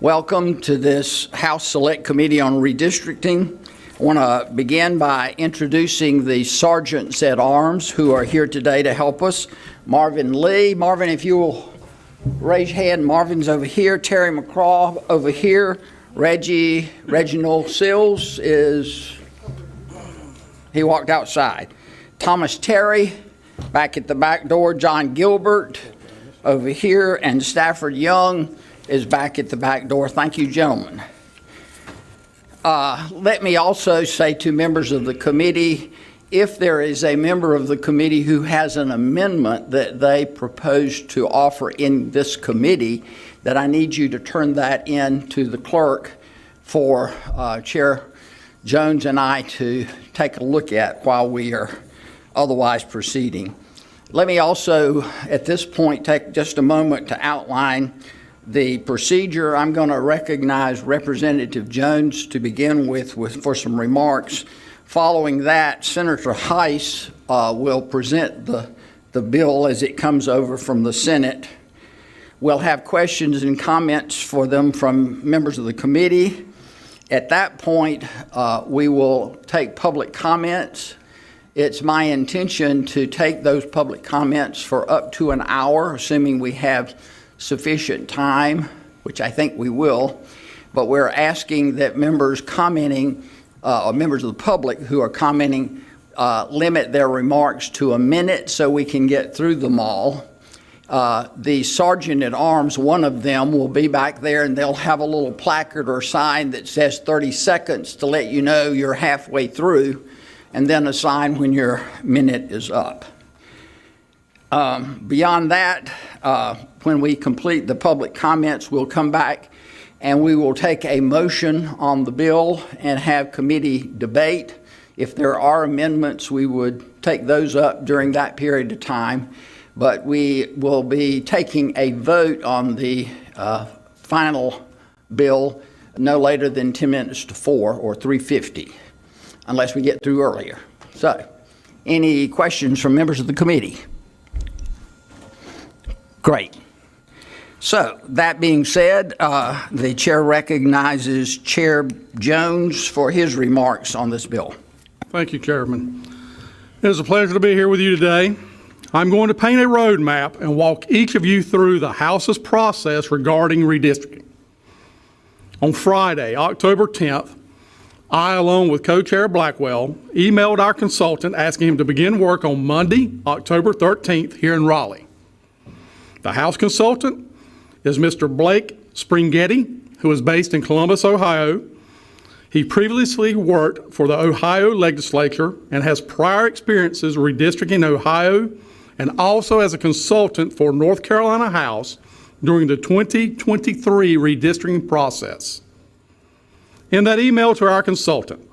Welcome to this House Select Committee on Redistricting. I want to begin by introducing the Sergeants at Arms who are here today to help us. Marvin Lee. Marvin, if you will raise your hand. Marvin's over here. Terry McCraw over here. Reginald Sills he walked outside. Thomas Terry back at the back door. John Gilbert over here. And Stafford Young is back at the back door. Thank you, gentlemen. Let me also say to members of the committee, if there is a member of the committee who has an amendment that they propose to offer in this committee, that I need you to turn that in to the clerk for Chair Jones and I to take a look at while we are otherwise proceeding. Let me also, at this point, take just a moment to outline the procedure. I'm going to recognize Representative Jones to begin with for some remarks. Following that, Senator Heiss will present the bill as it comes over from the Senate. We'll have questions and comments for them from members of the committee. At that point, we will take public comments. It's my intention to take those public comments for up to an hour, assuming we have sufficient time, which I think we will, but we're asking that members commenting, or members of the public who are commenting, limit their remarks to a minute so we can get through them all. The Sergeant at Arms, one of them, will be back there and they'll have a little placard or sign that says 30 seconds to let you know you're halfway through, and then a sign when your minute is up. Beyond that, when we complete the public comments, we'll come back and we will take a motion on the bill and have committee debate. If there are amendments, we would take those up during that period of time, but we will be taking a vote on the final bill no later than 10 minutes to 4 or 3:50, unless we get through earlier. So, any questions from members of the committee? Great. So, that being said, the chair recognizes Chair Jones for his remarks on this bill. Thank you, Chairman. It is a pleasure to be here with you today. I'm going to paint a roadmap and walk each of you through the House's process regarding redistricting. On Friday, October 10th, I, along with Co-Chair Blackwell, emailed our consultant asking him to begin work on Monday, October 13th here in Raleigh. The House consultant is Mr. Blake Springhetti, who is based in Columbus, Ohio. He previously worked for the Ohio legislature and has prior experiences redistricting Ohio and also as a consultant for North Carolina House during the 2023 redistricting process. In that email to our consultant,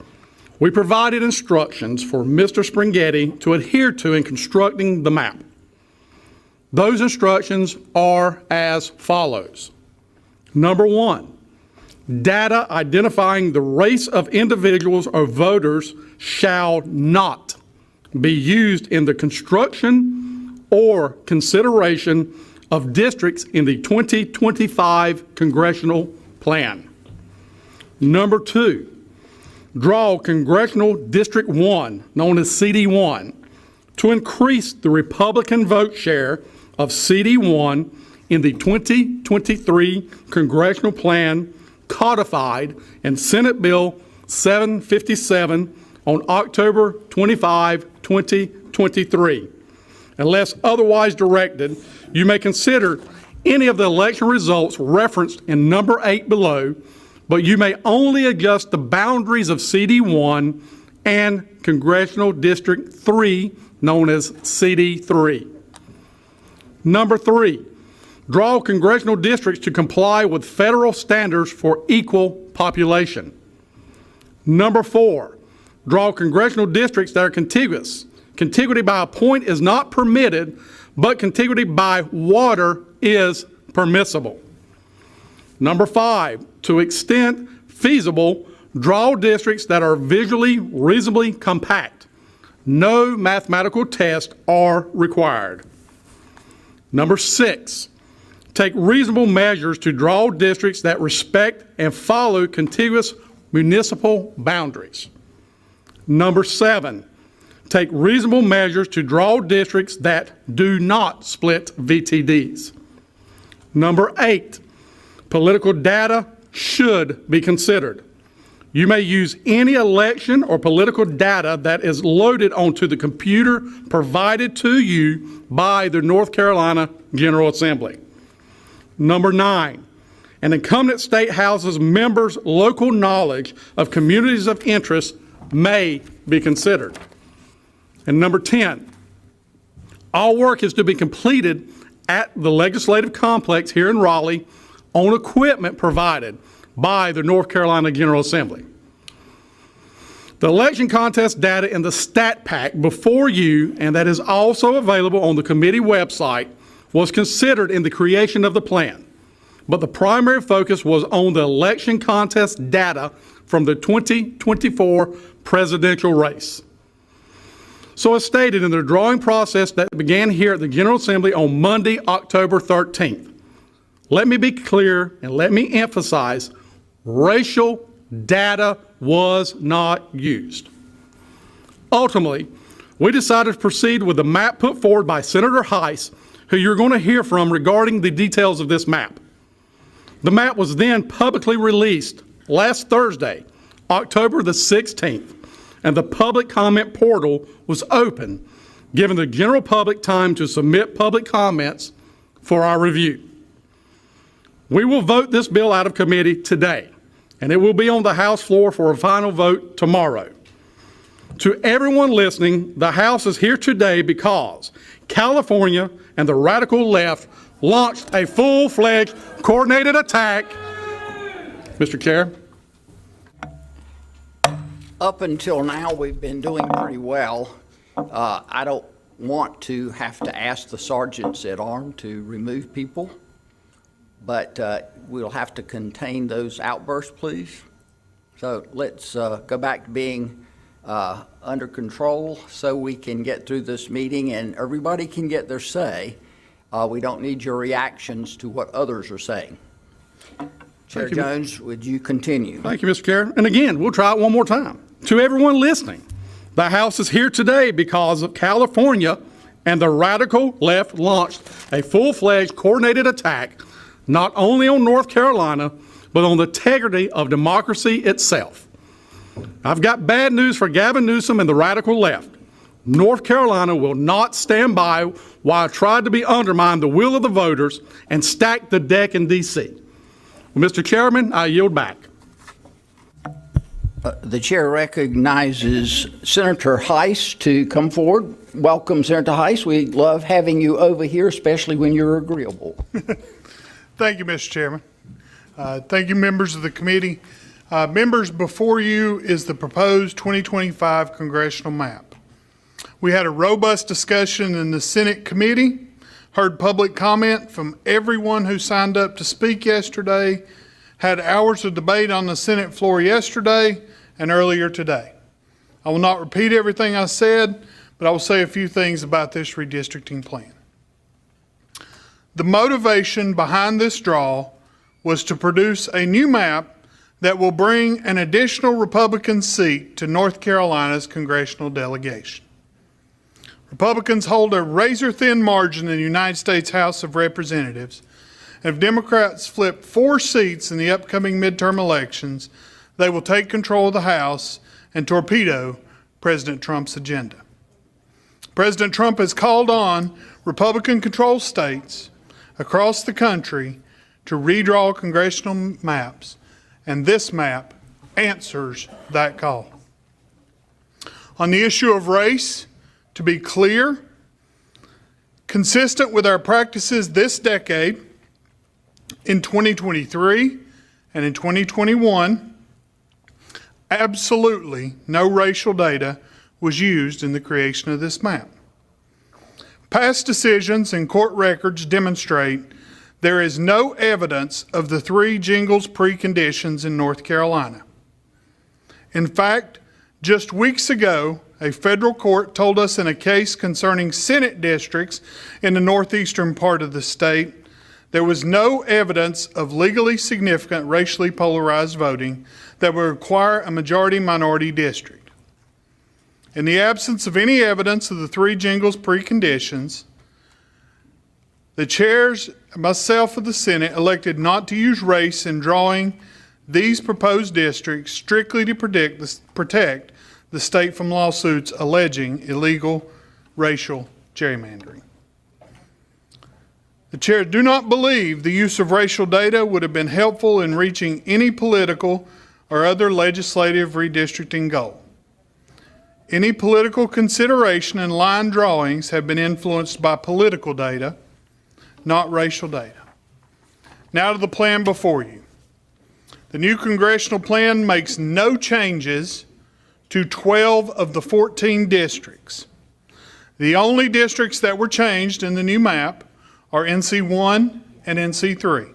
we provided instructions for Mr. Springhetti to adhere to in constructing the map. Those instructions are as follows. Number 1, data identifying the race of individuals or voters shall not be used in the construction or consideration of districts in the 2025 congressional plan. Number 2, draw Congressional District 1, known as CD1, to increase the Republican vote share of CD1 in the 2023 congressional plan codified in Senate Bill 757 on October 25, 2023. Unless otherwise directed, you may consider any of the election results referenced in number 8 below, but you may only adjust the boundaries of CD1 and Congressional District 3, known as CD3. Number 3, draw congressional districts to comply with federal standards for equal population. Number 4, draw congressional districts that are contiguous. Contiguity by a point is not permitted, but contiguity by water is permissible. Number 5, to extent feasible, draw districts that are visually reasonably compact. No mathematical tests are required. Number 6, Take reasonable measures to draw districts that respect and follow contiguous municipal boundaries. Number 7, take reasonable measures to draw districts that do not split VTDs. Number 8, political data should be considered. You may use any election or political data that is loaded onto the computer provided to you by the North Carolina General Assembly. Number 9, an incumbent state house's members' local knowledge of communities of interest may be considered. And number 10, all work is to be completed at the legislative complex here in Raleigh on equipment provided by the North Carolina General Assembly. The election contest data in the stat pack before you, and that is also available on the committee website, was considered in the creation of the plan, but the primary focus was on the election contest data from the 2024 presidential race. So as stated in the drawing process that began here at the General Assembly on Monday, October 13th, let me be clear and let me emphasize, racial data was not used. Ultimately, we decided to proceed with the map put forward by Senator Heiss, who you're going to hear from regarding the details of this map. The map was then publicly released last Thursday, October the 16th, and the public comment portal was open, giving the general public time to submit public comments for our review. We will vote this bill out of committee today, and it will be on the House floor for a final vote tomorrow. To everyone listening, the House is here today because California and the radical left launched a full-fledged coordinated attack. Mr. Chair. Up until now, we've been doing pretty well. I don't want to have to ask the sergeants at arms to remove people, but we'll have to contain those outbursts, please. So let's go back to being under control so we can get through this meeting and everybody can get their say. We don't need your reactions to what others are saying. Chair Jones, would you continue? Thank you, Mr. Chair. And again, we'll try it one more time. To everyone listening, the House is here today because of California and the radical left launched a full-fledged coordinated attack not only on North Carolina, but on the integrity of democracy itself. I've got bad news for Gavin Newsom and the radical left. North Carolina will not stand by while I tried to undermine the will of the voters and stack the deck in D.C. Well, Mr. Chairman, I yield back. The chair recognizes Senator Heiss to come forward. Welcome, Senator Heiss. We love having you over here, especially when you're agreeable. Thank you, Mr. Chairman. Thank you, members of the committee. Members, before you is the proposed 2025 congressional map. We had a robust discussion in the Senate committee, heard public comment from everyone who signed up to speak yesterday, had hours of debate on the Senate floor yesterday and earlier today. I will not repeat everything I said, but I will say a few things about this redistricting plan. The motivation behind this draw was to produce a new map that will bring an additional Republican seat to North Carolina's congressional delegation. Republicans hold a razor-thin margin in the United States House of Representatives. And if Democrats flip 4 seats in the upcoming midterm elections, they will take control of the House and torpedo President Trump's agenda. President Trump has called on Republican-controlled states across the country to redraw congressional maps, and this map answers that call. On the issue of race, to be clear, consistent with our practices this decade, in 2023 and in 2021, absolutely no racial data was used in the creation of this map. Past decisions and court records demonstrate there is no evidence of the 3 jingles preconditions in North Carolina. In fact, just weeks ago, a federal court told us in a case concerning Senate districts in the northeastern part of the state There was no evidence of legally significant racially polarized voting that would require a majority-minority district. In the absence of any evidence of the three jingles preconditions, the chairs, myself of the Senate, elected not to use race in drawing these proposed districts strictly to protect the state from lawsuits alleging illegal racial gerrymandering. The chairs do not believe the use of racial data would have been helpful in reaching any political or other legislative redistricting goal. Any political consideration and line drawings have been influenced by political data, not racial data. Now to the plan before you. The new congressional plan makes no changes to 12 of the 14 districts. The only districts that were changed in the new map are NC1 and NC3.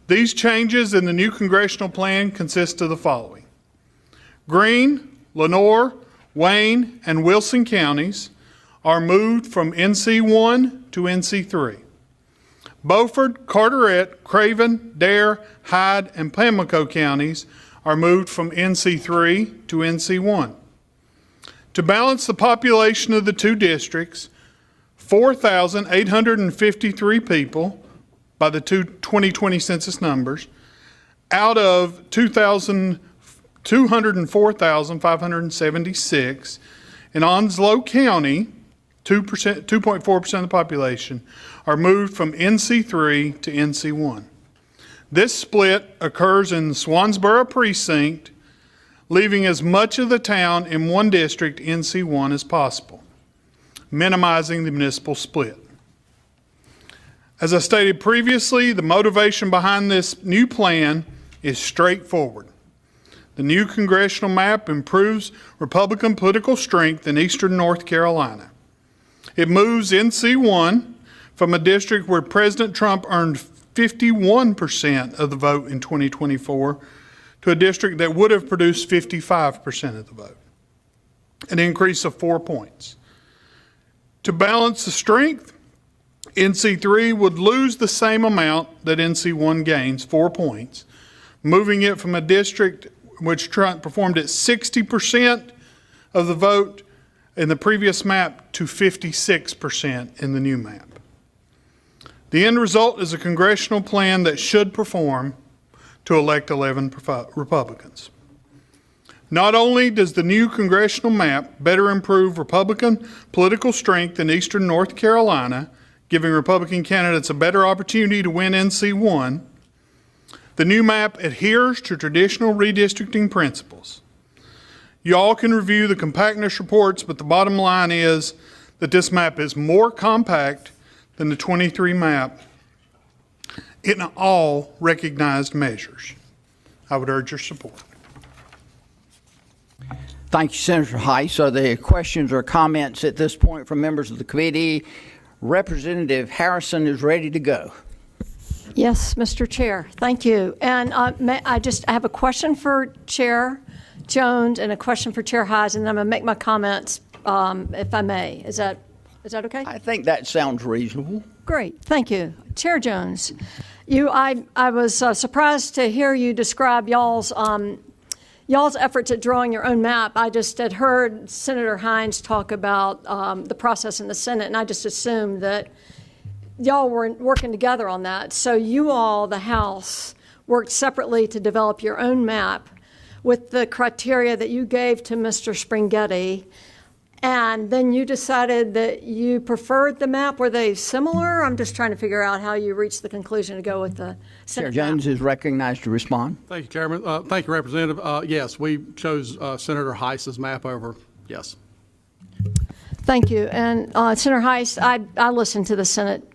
These changes in the new congressional plan consist of the following. Greene, Lenoir, Wayne, and Wilson counties are moved from NC1 to NC3. Beaufort, Carteret, Craven, Dare, Hyde, and Pamlico counties are moved from NC3 to NC1. To balance the population of the two districts, 4,853 people by the 2020 census numbers out of 204,576 in Onslow County, 2.4% of the population, are moved from NC3 to NC1. This split occurs in Swansboro precinct, leaving as much of the town in one district, NC1, as possible, minimizing the municipal split. As I stated previously, the motivation behind this new plan is straightforward. The new congressional map improves Republican political strength in eastern North Carolina. It moves NC1 from a district where President Trump earned 51% of the vote in 2024 to a district that would have produced 55% of the vote, an increase of 4 points. To balance the strength, NC3 would lose the same amount that NC1 gains, 4 points, moving it from a district which Trump performed at 60% of the vote in the previous map to 56% in the new map. The end result is a congressional plan that should perform to elect 11 Republicans. Not only does the new congressional map better improve Republican political strength in eastern North Carolina, giving Republican candidates a better opportunity to win NC1, the new map adheres to traditional redistricting principles. You all can review the compactness reports, but the bottom line is that this map is more compact than the 23 map in all recognized measures. I would urge your support. Thank you, Senator Heiss. Are there questions or comments at this point from members of the committee? Representative Harrison is ready to go. Yes, Mr. Chair, thank you. And I have a question for Chair Jones and a question for Chair Heiss, and then I'm going to make my comments if I may. Is that okay? I think that sounds reasonable. Great, thank you. Chair Jones, I was surprised to hear you describe y'all's efforts at drawing your own map. I just had heard Senator Hines talk about the process in the Senate, and I just assumed that y'all were working together on that. So you all, the House, worked separately to develop your own map with the criteria that you gave to Mr. Springhetti, and then you decided that you preferred the map. Were they similar? I'm just trying to figure out how you reached the conclusion to go with the Senate Chair Jones map. is recognized to respond. Thank you, Chairman. Thank you, Representative. Yes, we chose Senator Heiss's map over. Yes. Thank you. And Senator Heiss, I listened to the Senate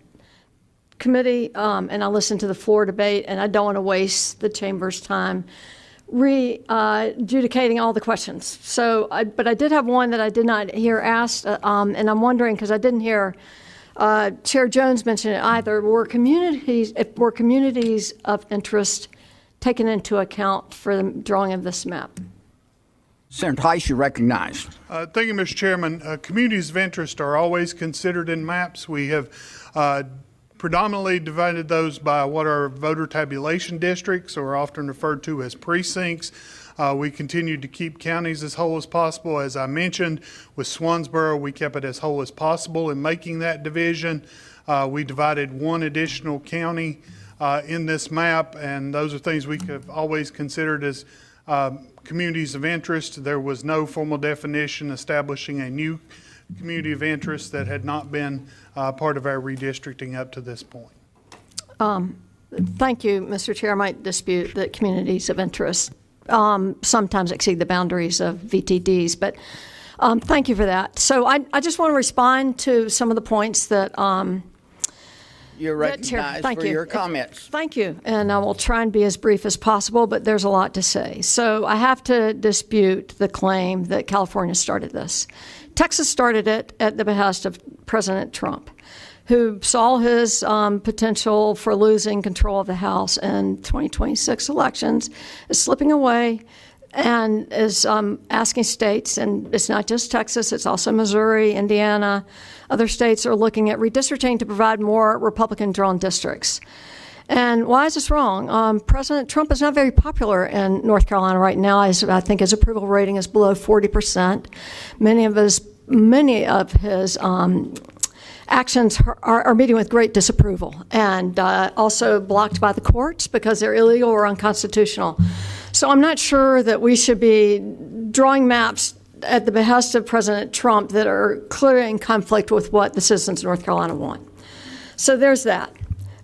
committee and I listened to the floor debate, and I don't want to waste the chamber's time adjudicating all the questions. So, but I did have one that I did not hear asked, and I'm wondering, because I didn't hear Chair Jones mention it either. Were communities of interest taken into account for the drawing of this map? Senator Heiss, you're recognized. Thank you, Mr. Chairman. Communities of interest are always considered in maps. We have predominantly divided those by what are voter tabulation districts, or often referred to as precincts. We continued to keep counties as whole as possible. As I mentioned, with Swansboro, we kept it as whole as possible in making that division. We divided one additional county in this map, and those are things we have always considered as communities of interest. There was no formal definition establishing a new community of interest that had not been part of our redistricting up to this point. Thank you, Mr. Chair. I might dispute that communities of interest sometimes exceed the boundaries of VTDs, but thank you for that. So I just want to respond to some of the points that You're recognized for your comments. Thank you, and I will try and be as brief as possible, but there's a lot to say. So I have to dispute the claim that California started this. Texas started it at the behest of President Trump, who saw his potential for losing control of the House in 2026 elections is slipping away, and is asking states, and it's not just Texas, it's also Missouri, Indiana, other states are looking at redistricting to provide more Republican-drawn districts. And why is this wrong? President Trump is not very popular in North Carolina right now. I think his approval rating is below 40%. Many of his actions are meeting with great disapproval, and also blocked by the courts because they're illegal or unconstitutional. So I'm not sure that we should be drawing maps at the behest of President Trump that are clearly in conflict with what the citizens of North Carolina want. So there's that.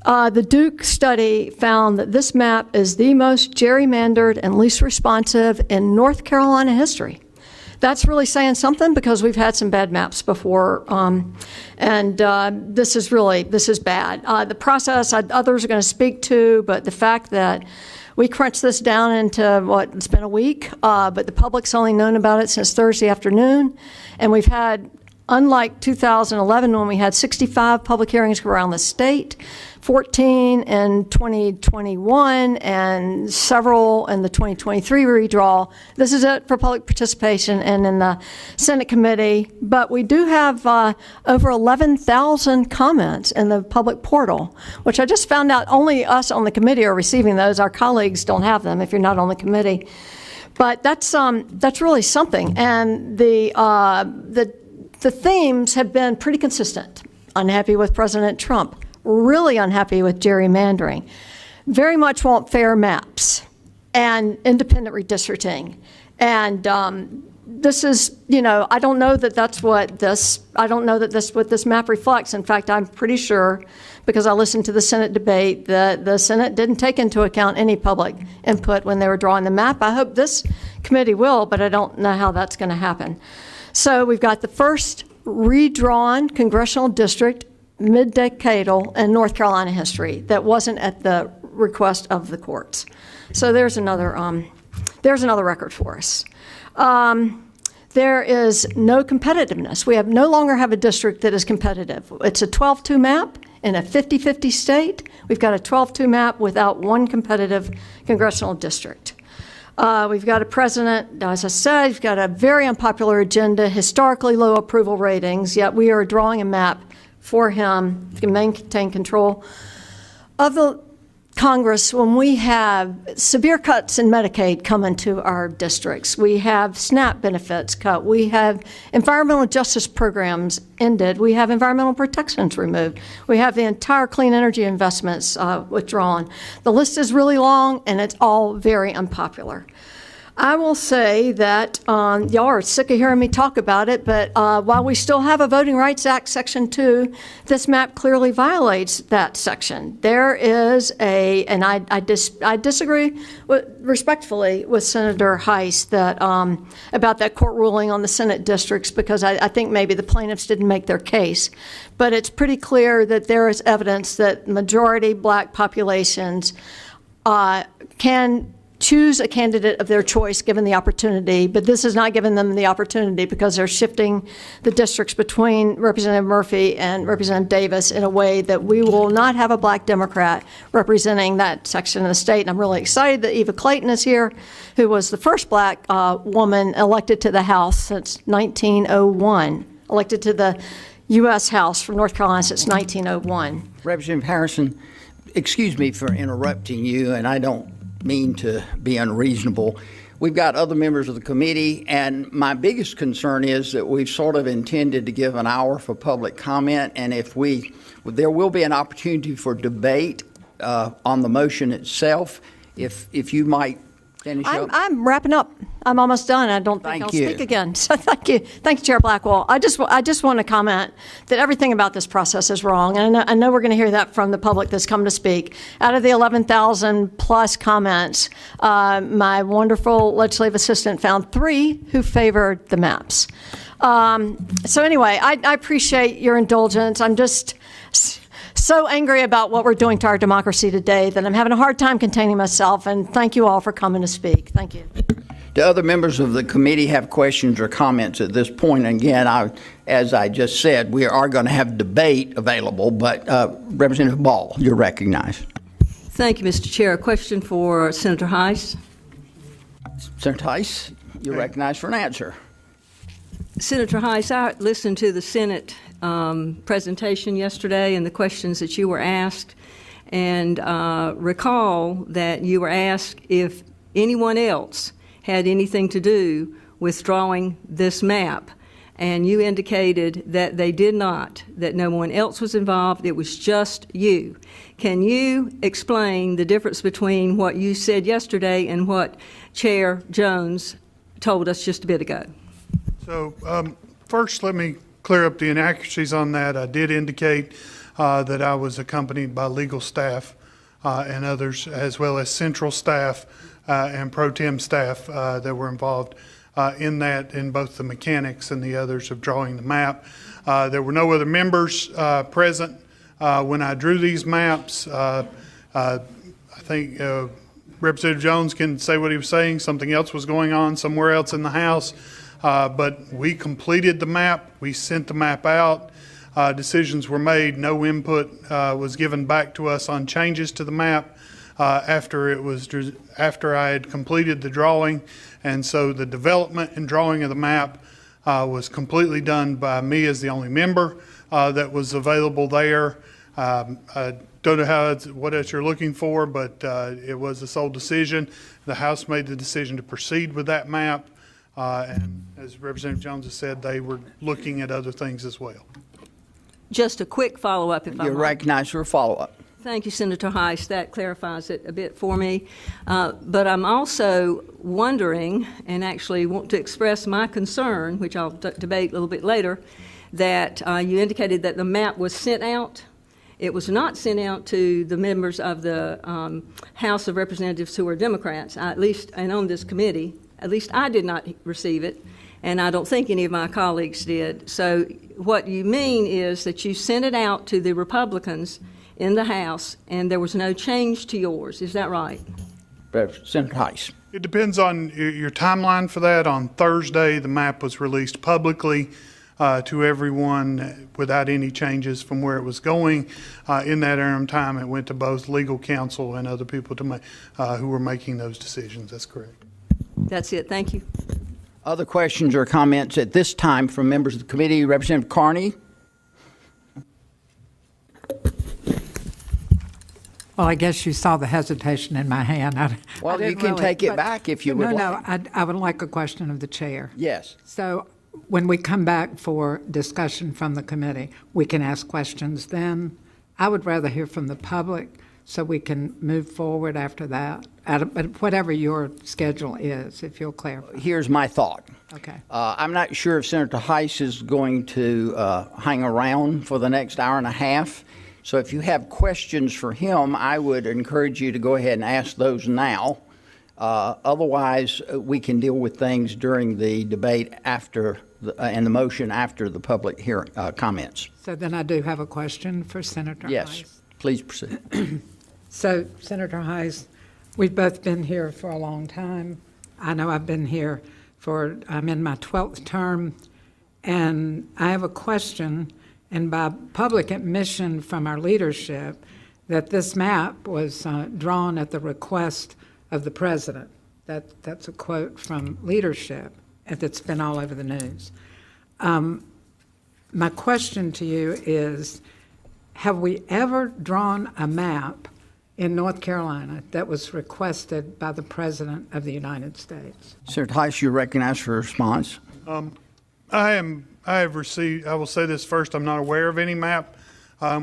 The Duke study found that this map is the most gerrymandered and least responsive in North Carolina history. That's really saying something, because we've had some bad maps before, and this is bad. The process others are going to speak to, but the fact that we crunched this down into it's been a week, but the public's only known about it since Thursday afternoon, and we've had, unlike 2011 when we had 65 public hearings around the state, 14 in 2021, and several in the 2023 redraw. This is it for public participation and in the Senate committee, but we do have over 11,000 comments in the public portal, which I just found out only us on the committee are receiving those. Our colleagues don't have them if you're not on the committee. But that's really something, and the themes have been pretty consistent. Unhappy with President Trump, really unhappy with gerrymandering, very much want fair maps and independent redistricting. And this is, I don't know that that's what this map reflects. In fact, I'm pretty sure, because I listened to the Senate debate, that the Senate didn't take into account any public input when they were drawing the map. I hope this committee will, but I don't know how that's going to happen. So we've got the first redrawn congressional district mid-decadal in North Carolina history that wasn't at the request of the courts. So there's another record for us. There is no competitiveness. We no longer have a district that is competitive. It's a 12-2 map in a 50-50 state. We've got a 12-2 map without one competitive congressional district. We've got a president, as I said, we've got a very unpopular agenda, historically low approval ratings, yet we are drawing a map for him to maintain control of the Congress when we have severe cuts in Medicaid coming to our districts. We have SNAP benefits cut. We have environmental justice programs ended. We have environmental protections removed. We have the entire clean energy investments withdrawn. The list is really long, and it's all very unpopular. I will say that y'all are sick of hearing me talk about it, but while we still have a Voting Rights Act Section 2, this map clearly violates that section. There is and I disagree respectfully with Senator Heiss that about that court ruling on the Senate districts, because I think maybe the plaintiffs didn't make their case. But it's pretty clear that there is evidence that majority black populations can choose a candidate of their choice given the opportunity, but this is not giving them the opportunity because they're shifting the districts between Representative Murphy and Representative Davis in a way that we will not have a black Democrat representing that section of the state. And I'm really excited that Eva Clayton is here, who was the first black woman elected to the House since 1901, elected to the U.S. House from North Carolina since 1901. Representative Harrison, excuse me for interrupting you, and I don't mean to be unreasonable. We've got other members of the committee, and my biggest concern is that we've sort of intended to give an hour for public comment, and there will be an opportunity for debate on the motion itself. If you might finish up. I'm wrapping up. I'm almost done. I don't think Thank I'll you. speak again. So thank you, Chair Blackwell. I just want to comment that everything about this process is wrong, and I know we're going to hear that from the public that's come to speak. Out of the 11,000 plus comments, my wonderful legislative assistant found 3 who favored the maps. So anyway, I appreciate your indulgence. I'm just so angry about what we're doing to our democracy today that I'm having a hard time containing myself, and thank you all for coming to speak. Thank you. Do other members of the committee have questions or comments at this point? Again, as I just said, we are going to have debate available, but Representative Ball, you're recognized. Thank you, Mr. Chair. A question for Senator Heiss. Senator Tice, you're recognized for an answer. Senator Heiss, I listened to the Senate presentation yesterday and the questions that you were asked, and recall that you were asked if anyone else had anything to do with drawing this map, and you indicated that they did not, that no one else was involved, it was just you. Can you explain the difference between what you said yesterday and what Chair Jones told us just a bit ago? So first, let me clear up the inaccuracies on that. I did indicate that I was accompanied by legal staff and others, as well as central staff and pro tem staff that were involved in that, in both the mechanics and the others of drawing the map. There were no other members present when I drew these maps. I think Representative Jones can say what he was saying. Something else was going on somewhere else in the House. But we completed the map. We sent the map out. Decisions were made. No input was given back to us on changes to the map after I had completed the drawing. And so the development and drawing of the map was completely done by me as the only member that was available there. I don't know what else you're looking for, but it was a sole decision. The House made the decision to proceed with that map. And as Representative Jones has said, they were looking at other things as well. Just a quick follow-up, if I You're might. recognized for a follow-up. Thank you, Senator Heiss. That clarifies it a bit for me. But I'm also wondering, and actually want to express my concern, which I'll debate a little bit later, that you indicated that the map was sent out. It was not sent out to the members of the House of Representatives who are Democrats, at least, and on this committee. At least I did not receive it, and I don't think any of my colleagues did. So what you mean is that you sent it out to the Republicans in the House, and there was no change to yours. Is that right? Senator Heiss. It depends on your timeline for that. On Thursday, the map was released publicly to everyone without any changes from where it was going. In that interim time, it went to both legal counsel and other people who were making those decisions. That's correct. That's it. Thank you. Other questions or comments at this time from members of the committee? Representative Carney? Well, I guess you saw the hesitation in my hand. Well, you can take it back if you would like. No, I would like a question of the chair. Yes. So when we come back for discussion from the committee, we can ask questions then. I would rather hear from the public so we can move forward after that, whatever your schedule is, if you'll clarify. Here's my thought. Okay. I'm not sure if Senator Heiss is going to hang around for the next hour and a half. So if you have questions for him, I would encourage you to go ahead and ask those now. Otherwise, we can deal with things during the debate after and the motion after the public hearing comments. So then I do have a question for Senator Heiss. Yes, please proceed. So, Senator Heiss, we've both been here for a long time. I know I've been here I'm in my 12th term, and I have a question, and by public admission from our leadership, that this map was drawn at the request of the president. That's a quote from leadership, and that's been all over the news. My question to you is, have we ever drawn a map in North Carolina that was requested by the President of the United States? Senator Heiss, you're recognized for a response. I have received, I will say this first, I'm not aware of any map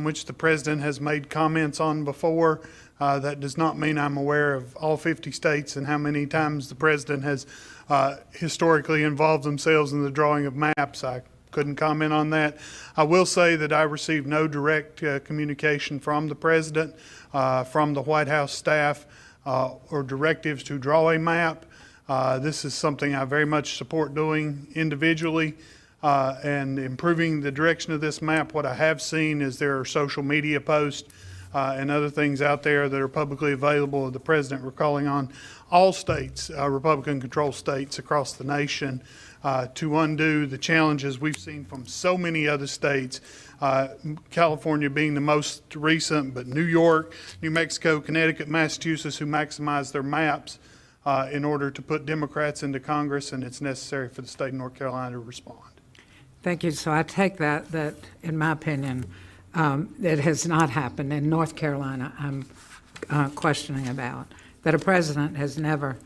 which the President has made comments on before. That does not mean I'm aware of all 50 states and how many times the President has historically involved themselves in the drawing of maps. I couldn't comment on that. I will say that I received no direct communication from the President, from the White House staff, or directives to draw a map. This is something I very much support doing individually and improving the direction of this map. What I have seen is there are social media posts and other things out there that are publicly available of the President recalling on all states, Republican-controlled states across the nation, to undo the challenges we've seen from so many other states, California being the most recent, but New York, New Mexico, Connecticut, Massachusetts, who maximize their maps in order to put Democrats into Congress, and it's necessary for the state of North Carolina to respond. Thank you. So I take that in my opinion, it has not happened in North Carolina. I'm questioning about that a president has never,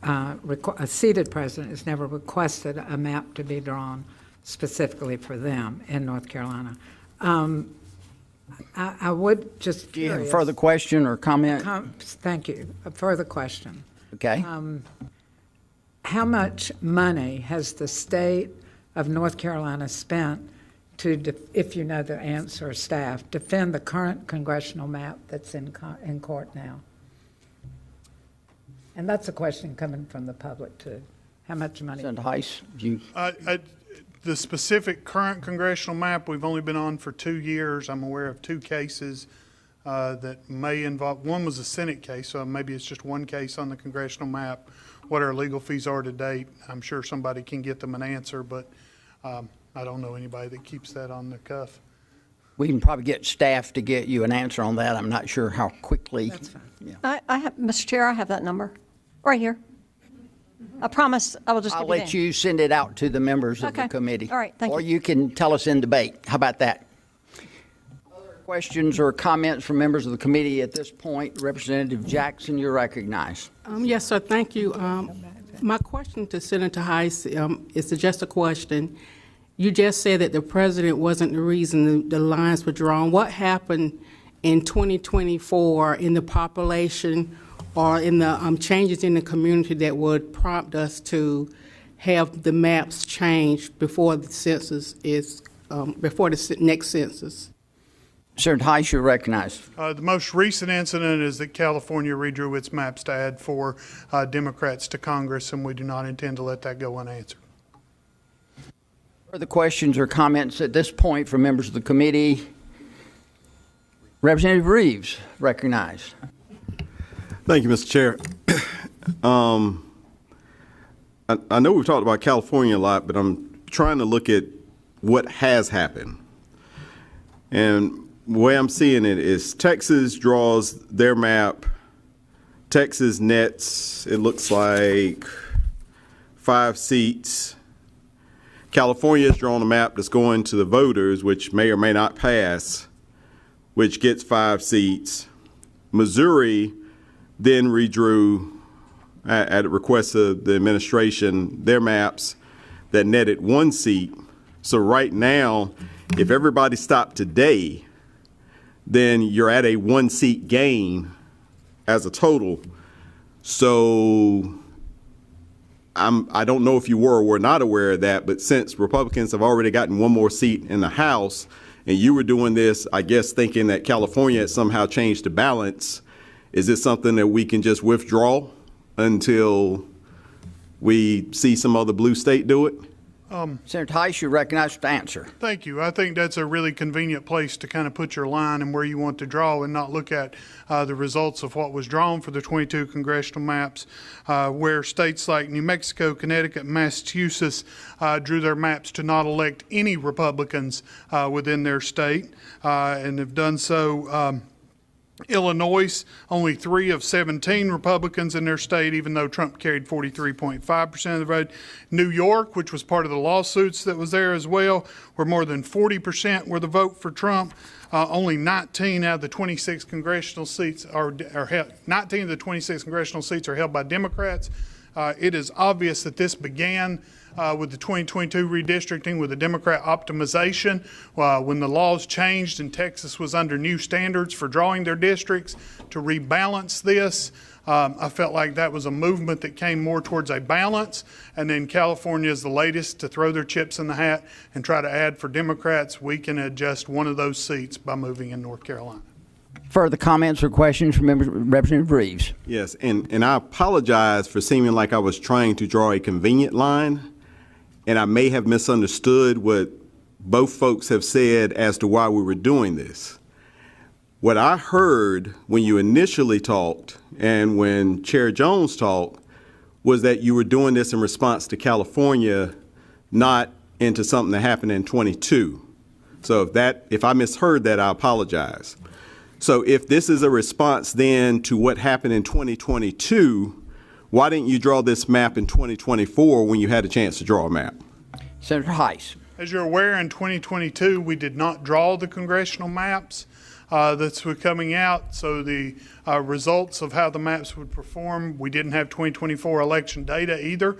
a seated president has never requested a map to be drawn specifically for them in North Carolina. I would just Do you have a curious. further question or comment? Thank you. A further question. Okay. How much money has the state of North Carolina spent to, if you know the answer, staff, defend the current congressional map that's in court now? And that's a question coming from the public too. How much money? Senator Heiss, you, The specific current congressional map, we've only been on for 2 years. I'm aware of 2 cases that may involve, one was a Senate case, so maybe it's just one case on the congressional map. What our legal fees are to date, I'm sure somebody can get them an answer, but I don't know anybody that keeps that on the cuff. we can probably get staff to get you an answer on that. I'm not sure how quickly. That's fine. Yeah. I have, Mr. Chair, I have that number right here. I promise I will just I'll give you the let you send it out to the members of the Okay. committee. All right, thank Or you. you can tell us in debate. How about that? Other questions or comments from members of the committee at this point? Representative Jackson, you're recognized. Yes, sir, thank you. My question to Senator Heiss is just a question. You just said that the president wasn't the reason the lines were drawn. What happened in 2024 in the population or in the changes in the community that would prompt us to have the maps changed before the census is, before the next census? Senator Heiss, you're recognized. The most recent incident is that California redrew its maps to add 4 Democrats to Congress, and we do not intend to let that go unanswered. Further questions or comments at this point from members of the committee? Representative Reeves, recognized. Thank you, Mr. Chair. I know we've talked about California a lot, but I'm trying to look at what has happened. And the way I'm seeing it is Texas draws their map. Texas nets, it looks like 5 seats. California has drawn a map that's going to the voters, which may or may not pass, which gets 5 seats. Missouri then redrew, at the request of the administration, their maps that netted 1 seat. So right now, if everybody stopped today, then you're at a 1-seat gain as a total. So I don't know if you were or were not aware of that, but since Republicans have already gotten 1 more seat in the House, and you were doing this, I guess, thinking that California had somehow changed the balance, is this something that we can just withdraw until we see some other blue state do it? Senator Heiss, you're recognized to answer. Thank you. I think that's a really convenient place to kind of put your line and where you want to draw and not look at the results of what was drawn for the 22 congressional maps, where states like New Mexico, Connecticut, and Massachusetts drew their maps to not elect any Republicans within their state and have done so Illinois, only 3 of 17 Republicans in their state, even though Trump carried 43.5% of the vote. New York, which was part of the lawsuits that was there as well, where more than 40% were the vote for Trump. Only 19 out of the 26 congressional seats are held. 19 of the 26 congressional seats are held by Democrats. It is obvious that this began with the 2022 redistricting with the Democrat optimization. When the laws changed and Texas was under new standards for drawing their districts to rebalance this, I felt like that was a movement that came more towards a balance. And then California is the latest to throw their chips in the hat and try to add for Democrats. We can adjust one of those seats by moving in North Carolina. Further comments or questions from Representative Reeves? Yes, and I apologize for seeming like I was trying to draw a convenient line, and I may have misunderstood what both folks have said as to why we were doing this. What I heard when you initially talked and when Chair Jones talked was that you were doing this in response to California, not into something that happened in 22. So if I misheard that, I apologize. So if this is a response then to what happened in 2022, why didn't you draw this map in 2024 when you had a chance to draw a map? Senator Heiss. As you're aware, in 2022, we did not draw the congressional maps that's coming out. So the results of how the maps would perform, we didn't have 2024 election data either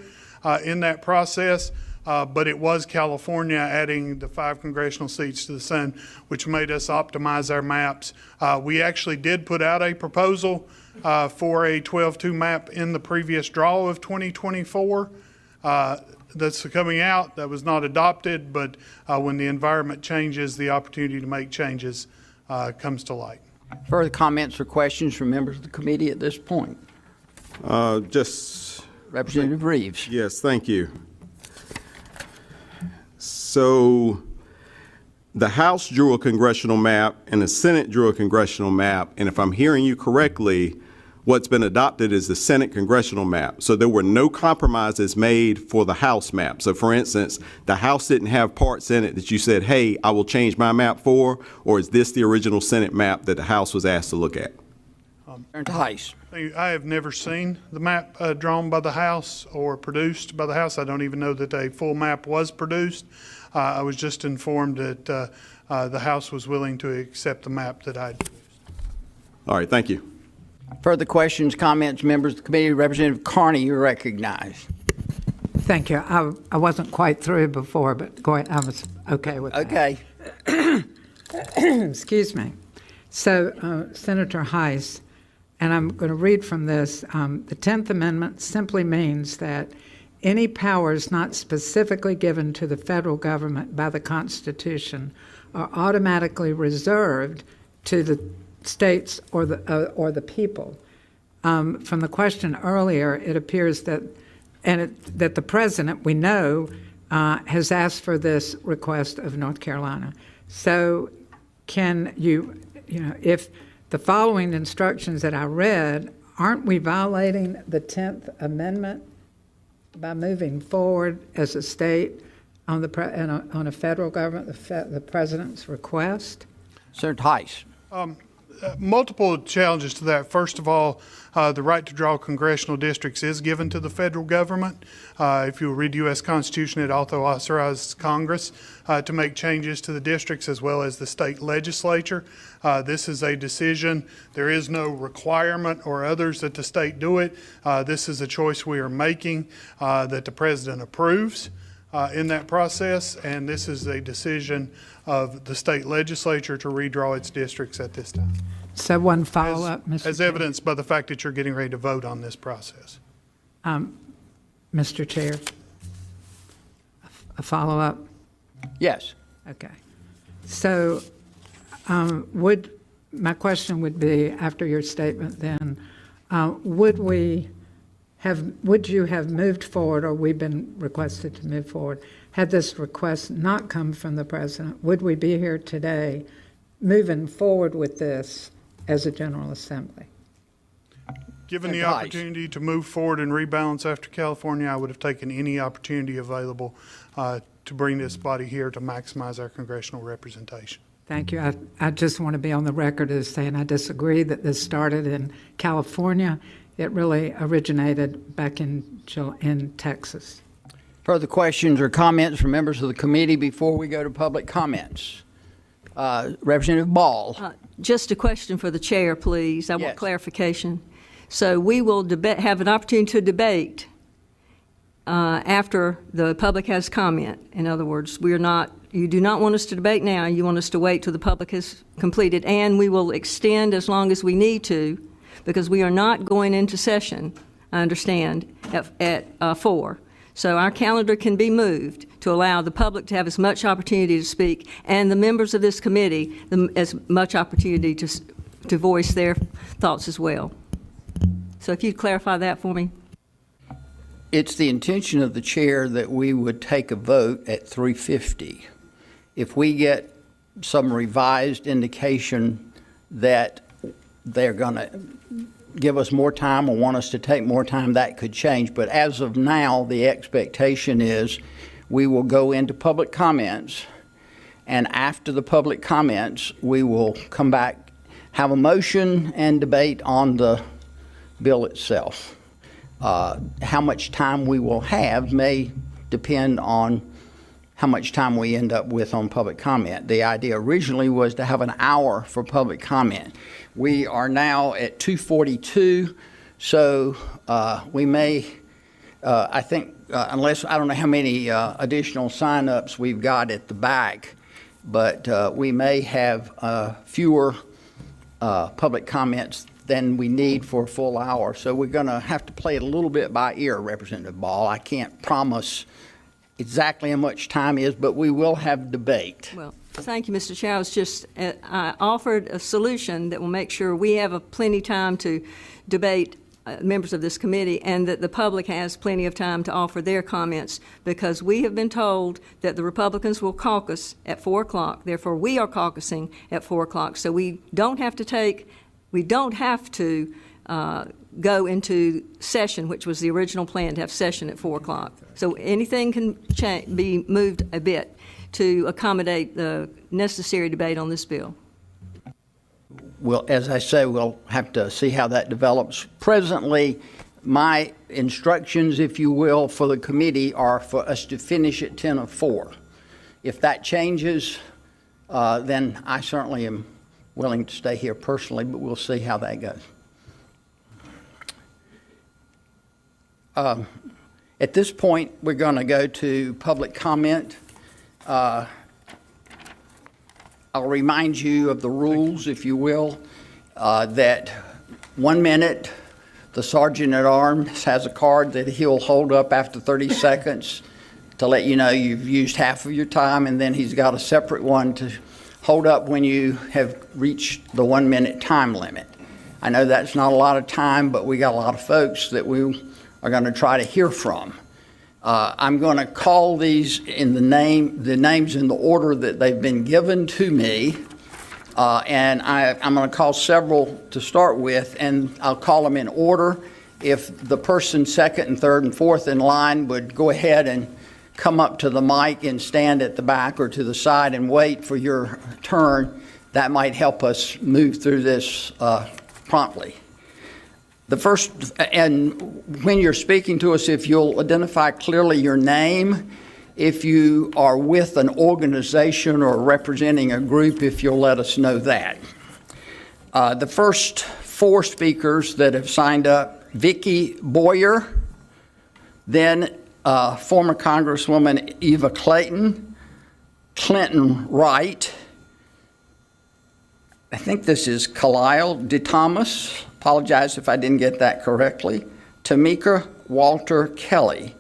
in that process. But it was California adding the 5 congressional seats to the Senate, which made us optimize our maps. We actually did put out a proposal for a 12-2 map in the previous draw of 2024. That's coming out. That was not adopted, but when the environment changes, the opportunity to make changes comes to light. Further comments or questions from members of the committee at this point? Representative Reeves. Yes, thank you. So the House drew a congressional map and the Senate drew a congressional map. And if I'm hearing you correctly, what's been adopted is the Senate congressional map. So there were no compromises made for the House map. So for instance, the House didn't have parts in it that you said, hey, I will change my map for, or is this the original Senate map that the House was asked to look at? Senator Heiss. I have never seen the map drawn by the House or produced by the House. I don't even know that a full map was produced. I was just informed that the House was willing to accept the map that I produced. All right, thank you. Further questions, comments, members of the committee? Representative Carney, you're recognized. Thank you. I wasn't quite through before, but go ahead. I was okay with that. Okay. Excuse me. So, Senator Heiss, and I'm going to read from this, the 10th Amendment simply means that any powers not specifically given to the federal government by the Constitution are automatically reserved to the states or the people. From the question earlier, it appears that that the president, we know, has asked for this request of North Carolina. So can you if the following instructions that I read, aren't we violating the 10th Amendment by moving forward as a state on a federal government, the president's request? Senator Heiss. Multiple challenges to that. First of all, the right to draw congressional districts is given to the federal government. If you read the U.S. Constitution, it also authorizes Congress to make changes to the districts as well as the state legislature. This is a decision. There is no requirement or others that the state do it. This is a choice we are making that the president approves in that process, and this is a decision of the state legislature to redraw its districts at this time. So one follow-up, Mr. As evidenced by the fact that you're getting ready to vote on this process. Mr. Chair, a follow-up? Yes. Okay. So my question would be, after your statement then, would you have moved forward, or we've been requested to move forward, had this request not come from the president, would we be here today moving forward with this as a General Assembly? Given the opportunity to move forward and rebalance after California, I would have taken any opportunity available to bring this body here to maximize our congressional representation. Thank you. I just want to be on the record as saying I disagree that this started in California. It really originated back in Texas. Further questions or comments from members of the committee before we go to public comments? Representative Ball. Just a question for the chair, please. I Yes. want clarification. So we will have an opportunity to debate after the public has comment. In other words, you do not want us to debate now. You want us to wait till the public has completed, and we will extend as long as we need to, because we are not going into session, I understand, at 4. So our calendar can be moved to allow the public to have as much opportunity to speak, and the members of this committee as much opportunity to voice their thoughts as well. So if you'd clarify that for me. It's the intention of the chair that we would take a vote at 3:50. If we get some revised indication that they're going to give us more time or want us to take more time, that could change. But as of now, the expectation is we will go into public comments, and after the public comments, we will come back, have a motion and debate on the bill itself. How much time we will have may depend on how much time we end up with on public comment. The idea originally was to have an hour for public comment. We are now at 2:42, so we may, I think, unless, I don't know how many additional sign-ups we've got at the back, but we may have fewer public comments than we need for a full hour. So we're going to have to play it a little bit by ear, Representative Ball. I can't promise exactly how much time is, but we will have debate. Well, thank you, Mr. Chair. I offered a solution that will make sure we have plenty time to debate members of this committee, and that the public has plenty of time to offer their comments, because we have been told that the Republicans will caucus at 4 o'clock. Therefore, we are caucusing at 4 o'clock. So we don't have to go into session, which was the original plan, to have session at 4 o'clock. So anything can be moved a bit to accommodate the necessary debate on this bill. Well, as I say, we'll have to see how that develops. Presently, my instructions, if you will, for the committee are for us to finish at 10:04. If that changes, then I certainly am willing to stay here personally, but we'll see how that goes. At this point, we're going to go to public comment. I'll remind you of the rules, if you will, that 1 minute, the sergeant at arms has a card that he'll hold up after 30 seconds to let you know you've used half of your time, and then he's got a separate one to hold up when you have reached the 1 minute time limit. I know that's not a lot of time, but we got a lot of folks that we are going to try to hear from. I'm going to call these in the names in the order that they've been given to me, and I'm going to call several to start with, and I'll call them in order. If the person second and third and fourth in line would go ahead and come up to the mic and stand at the back or to the side and wait for your turn, that might help us move through this promptly. The first, and when you're speaking to us, if you'll identify clearly your name, if you are with an organization or representing a group, if you'll let us know that. The first 4 speakers that have signed up, Vicki Boyer, then former Congresswoman Eva Clayton, Clinton Wright, I think this is Khalil DeThomas, apologize if I didn't get that correctly, Tamika Walker Kelly.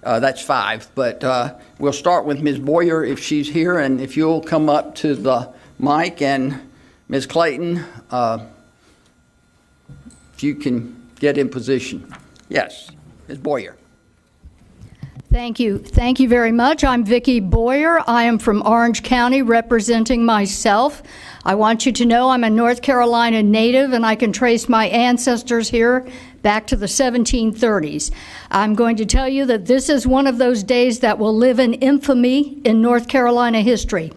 That's 5, but we'll start with Ms. Boyer if she's here, and if you'll come up to the mic, and Ms. Clayton, if you can get in position. Yes, Ms. Boyer. Thank you. Thank you very much. I'm Vicki Boyer. I am from Orange County representing myself. I want you to know I'm a North Carolina native, and I can trace my ancestors here back to the 1730s. I'm going to tell you that this is one of those days that will live in infamy in North Carolina history.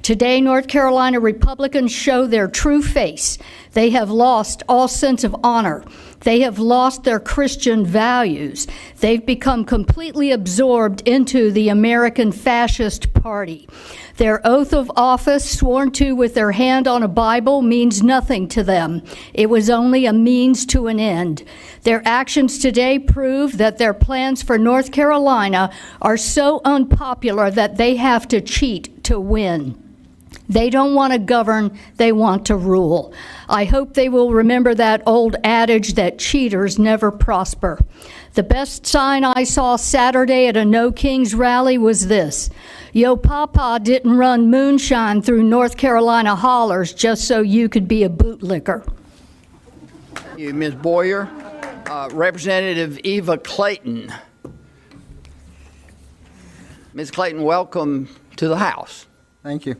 Today, North Carolina Republicans show their true face. They have lost all sense of honor. They have lost their Christian values. They've become completely absorbed into the American Fascist Party. Their oath of office, sworn to with their hand on a Bible, means nothing to them. It was only a means to an end. Their actions today prove that their plans for North Carolina are so unpopular that they have to cheat to win. They don't want to govern, they want to rule. I hope they will remember that old adage that cheaters never prosper. The best sign I saw Saturday at a No Kings rally was this: Yo Papa didn't run moonshine through North Carolina hollers just so you could be a bootlicker. Thank you, Ms. Boyer. Representative Eva Clayton. Ms. Clayton, welcome to the House. Thank you.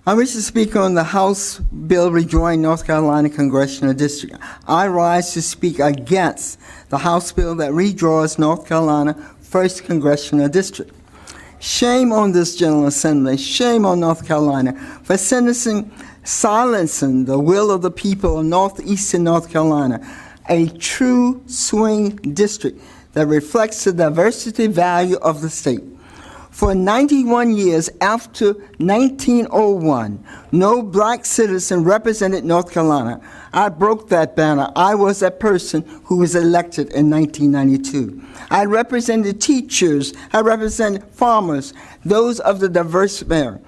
I wish to speak on the House bill redrawing North Carolina Congressional District. I rise to speak against the House bill that redraws North Carolina 1st Congressional District. Shame on this General Assembly, shame on North Carolina for silencing the will of the people of northeastern North Carolina, a true swing district that reflects the diversity value of the state. For 91 years after 1901, no black citizen represented North Carolina. I broke that banner. I was that person who was elected in 1992. I represented teachers. I represented farmers, those of the diverse area.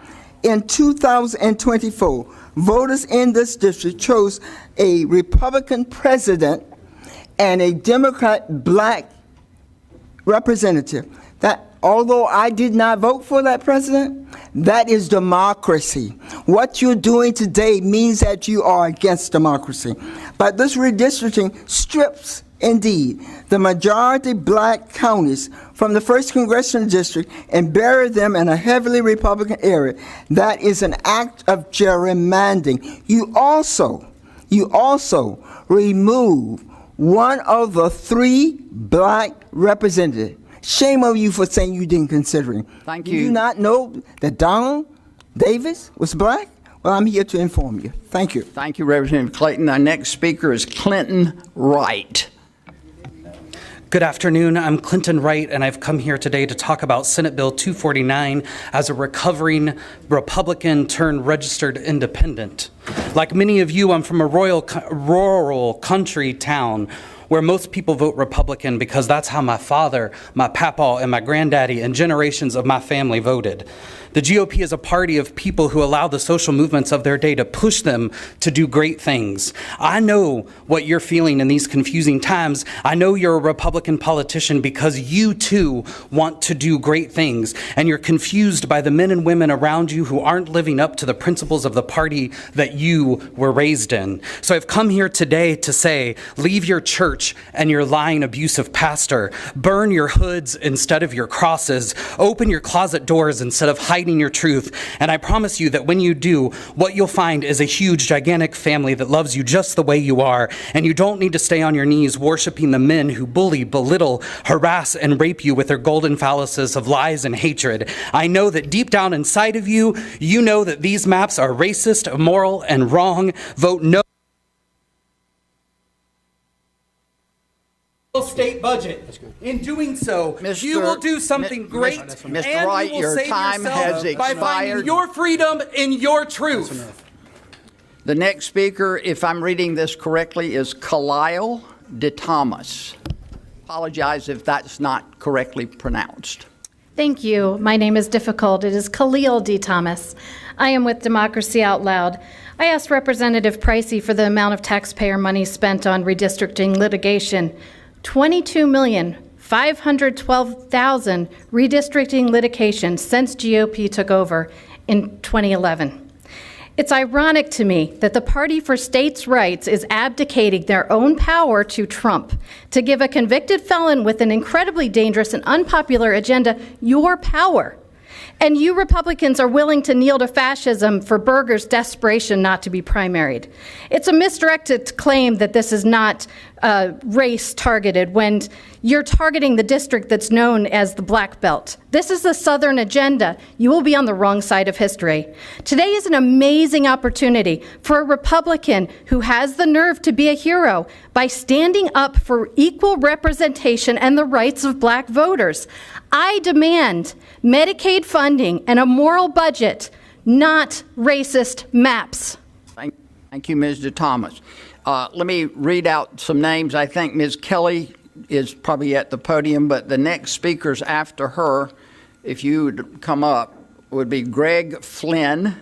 In 2024, voters in this district chose a Republican president and a Democrat black representative. That, although I did not vote for that president, that is democracy. What you're doing today means that you are against democracy. But this redistricting strips, indeed, the majority black counties from the 1st Congressional District and bury them in a heavily Republican area. That is an act of gerrymandering. You also remove one of the 3 black representatives. Shame on you for saying you didn't consider him. Thank you. Do you not know that Donald Davis was black? Well, I'm here to inform you. Thank you. Thank you, Representative Clayton. Our next speaker is Clinton Wright. Good afternoon. I'm Clinton Wright, and I've come here today to talk about Senate Bill 249 as a recovering Republican turned registered independent. Like many of you, I'm from a rural country town where most people vote Republican because that's how my father, my papa, and my granddaddy and generations of my family voted. The GOP is a party of people who allow the social movements of their day to push them to do great things. I know what you're feeling in these confusing times. I know you're a Republican politician because you too want to do great things, and you're confused by the men and women around you who aren't living up to the principles of the party that you were raised in. So I've come here today to say, leave your church and your lying, abusive pastor. Burn your hoods instead of your crosses. Open your closet doors instead of hiding your truth. And I promise you that when you do, what you'll find is a huge, gigantic family that loves you just the way you are. And you don't need to stay on your knees worshiping the men who bully, belittle, harass, and rape you with their golden phalluses of lies and hatred. I know that deep down inside of you, you know that these maps are racist, immoral, and wrong. Vote no. State budget. In doing so, you will do something great, Mr. and Wright, you will your save time yourself has by finding expired. your freedom in your truth. The next speaker, if I'm reading this correctly, is Khalil de Thomas. Apologize if that's not correctly pronounced. Thank you. My name is difficult. It is Khalil D. Thomas. I am with Democracy Out Loud. I asked Representative Pricey for the amount of taxpayer money spent on redistricting litigation. $22,512,000 redistricting litigation since GOP took over in 2011. It's ironic to me that the Party for States' Rights is abdicating their own power to Trump to give a convicted felon with an incredibly dangerous and unpopular agenda your power. And you Republicans are willing to kneel to fascism for Berger's desperation not to be primaried. It's a misdirected claim that this is not race targeted when you're targeting the district that's known as the Black Belt. This is the Southern agenda. You will be on the wrong side of history. Today is an amazing opportunity for a Republican who has the nerve to be a hero by standing up for equal representation and the rights of black voters. I demand Medicaid funding and a moral budget, not racist maps. Thank you, Ms. DeThomas. Let me read out some names. I think Ms. Kelly is probably at the podium, but the next speakers after her, if you would come up, would be Greg Flynn,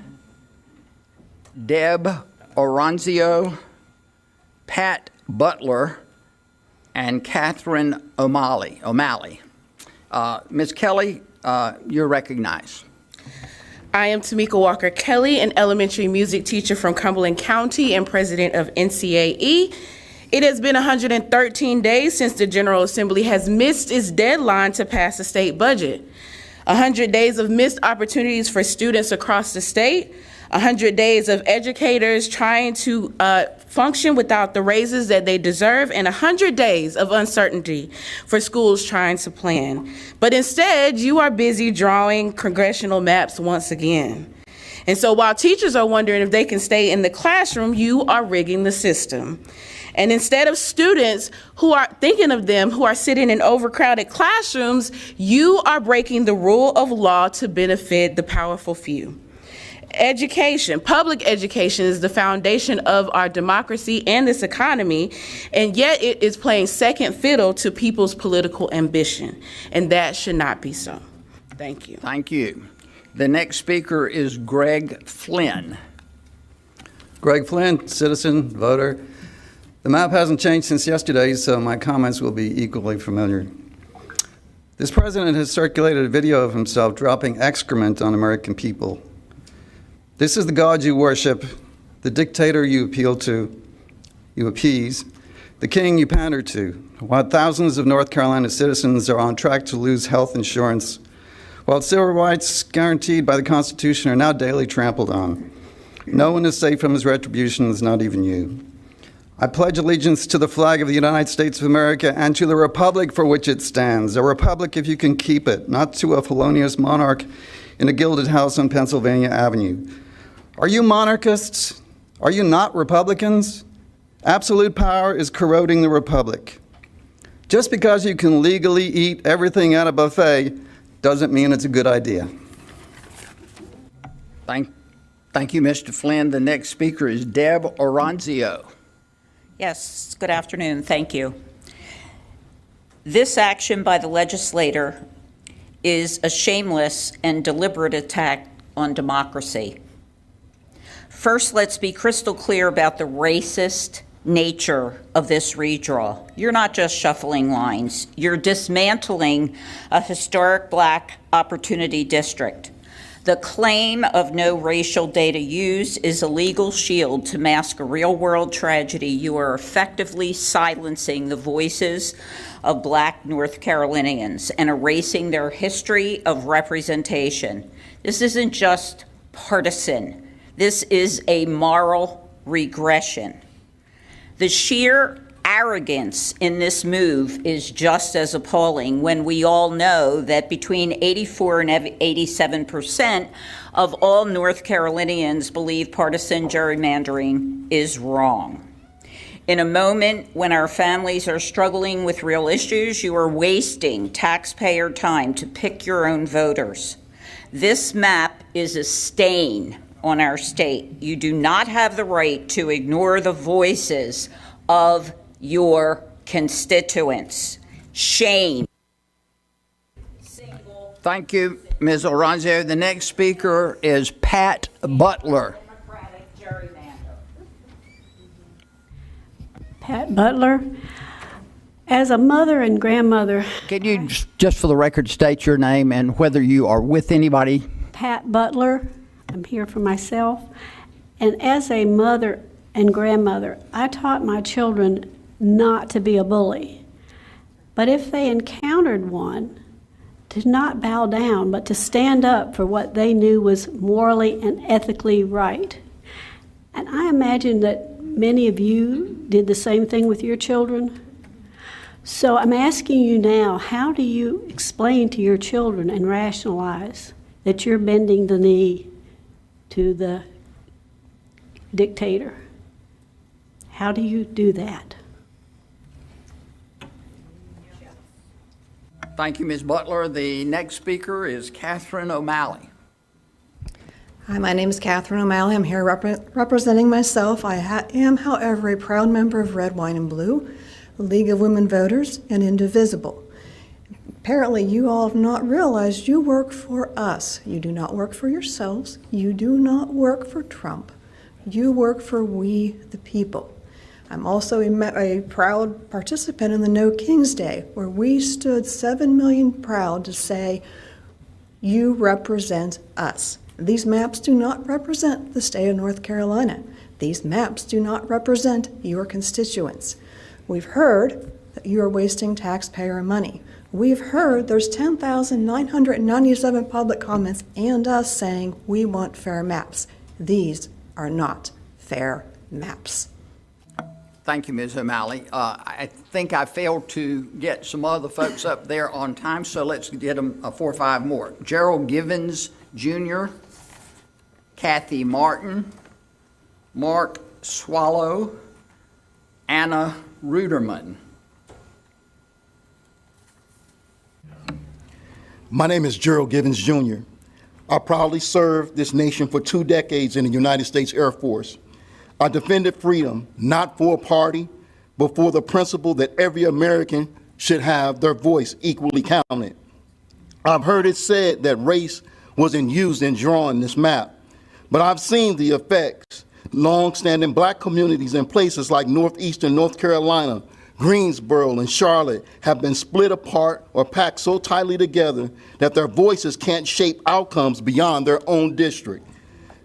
Deb Oronzio, Pat Butler, and Catherine O'Malley. Ms. Kelly, you're recognized. I am Tamika Walker Kelly, an elementary music teacher from Cumberland County and president of NCAE. It has been 113 days since the General Assembly has missed its deadline to pass a state budget. 100 days of missed opportunities for students across the state, 100 days of educators trying to function without the raises that they deserve, and 100 days of uncertainty for schools trying to plan. But instead, you are busy drawing congressional maps once again. And so while teachers are wondering if they can stay in the classroom, you are rigging the system. And instead of students who are thinking of them, who are sitting in overcrowded classrooms, you are breaking the rule of law to benefit the powerful few. Education, public education, is the foundation of our democracy and this economy, and yet it is playing second fiddle to people's political ambition, and that should not be so. Thank you. Thank you. The next speaker is Greg Flynn. Greg Flynn, citizen, voter. The map hasn't changed since yesterday, so my comments will be equally familiar. This president has circulated a video of himself dropping excrement on American people. This is the God you worship, the dictator you appeal to, you appease, the king you pander to, while thousands of North Carolina citizens are on track to lose health insurance, while civil rights guaranteed by the Constitution are now daily trampled on. No one is safe from his retributions, not even you. I pledge allegiance to the flag of the United States of America and to the republic for which it stands, a republic if you can keep it, not to a felonious monarch in a gilded house on Pennsylvania Avenue. Are you monarchists? Are you not Republicans? Absolute power is corroding the republic. Just because you can legally eat everything at a buffet doesn't mean it's a good idea. Thank you, Mr. Flynn. The next speaker is Deb Oronzio. Yes, good afternoon. Thank you. This action by the legislator is a shameless and deliberate attack on democracy. First, let's be crystal clear about the racist nature of this redraw. You're not just shuffling lines. You're dismantling a historic black opportunity district. The claim of no racial data used is a legal shield to mask a real-world tragedy. You are effectively silencing the voices of black North Carolinians and erasing their history of representation. This isn't just partisan. This is a moral regression. The sheer arrogance in this move is just as appalling when we all know that between 84 and 87% of all North Carolinians believe partisan gerrymandering is wrong. In a moment when our families are struggling with real issues, you are wasting taxpayer time to pick your own voters. This map is a stain on our state. You do not have the right to ignore the voices of your constituents. Shame. Thank you, Ms. Oronzio. The next speaker is Pat Butler. Pat Butler. As a mother and grandmother. Can you just for the record state your name and whether you are with anybody? Pat Butler. I'm here for myself. And as a mother and grandmother, I taught my children not to be a bully. But if they encountered one, to not bow down, but to stand up for what they knew was morally and ethically right. And I imagine that many of you did the same thing with your children. So I'm asking you now, how do you explain to your children and rationalize that you're bending the knee to the dictator? How do you do that? Thank you, Ms. Butler. The next speaker is Catherine O'Malley. Hi, my name is Catherine O'Malley. I'm here representing myself. I am, however, a proud member of Red, Wine, and Blue, the League of Women Voters, and Indivisible. Apparently, you all have not realized you work for us. You do not work for yourselves. You do not work for Trump. You work for we, the people. I'm also a proud participant in the No Kings Day, where we stood 7 million proud to say, you represent us. These maps do not represent the state of North Carolina. These maps do not represent your constituents. We've heard that you are wasting taxpayer money. We've heard there's 10,997 public comments and us saying we want fair maps. These are not fair maps. Thank you, Ms. O'Malley. I think I failed to get some other folks up there on time, so let's get them 4 or 5 more. Gerald Givens Jr., Kathy Martin, Mark Swallow, Anna Ruderman. My name is Gerald Givens Jr. I proudly served this nation for 2 decades in the United States Air Force. I defended freedom, not for a party, but for the principle that every American should have their voice equally counted. I've heard it said that race wasn't used in drawing this map, but I've seen the effects. Long-standing black communities in places like northeastern North Carolina, Greensboro, and Charlotte have been split apart or packed so tightly together that their voices can't shape outcomes beyond their own district.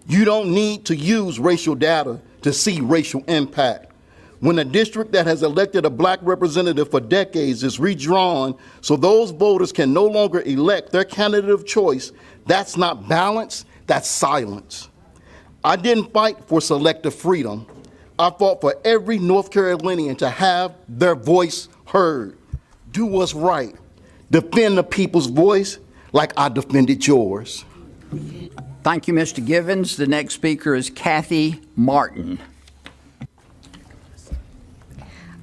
You don't need to use racial data to see racial impact. When a district that has elected a black representative for decades is redrawn so those voters can no longer elect their candidate of choice, that's not balance, that's silence. I didn't fight for selective freedom. I fought for every North Carolinian to have their voice heard. Do what's right. Defend the people's voice like I defended yours. Thank you, Mr. Givens. The next speaker is Kathy Martin.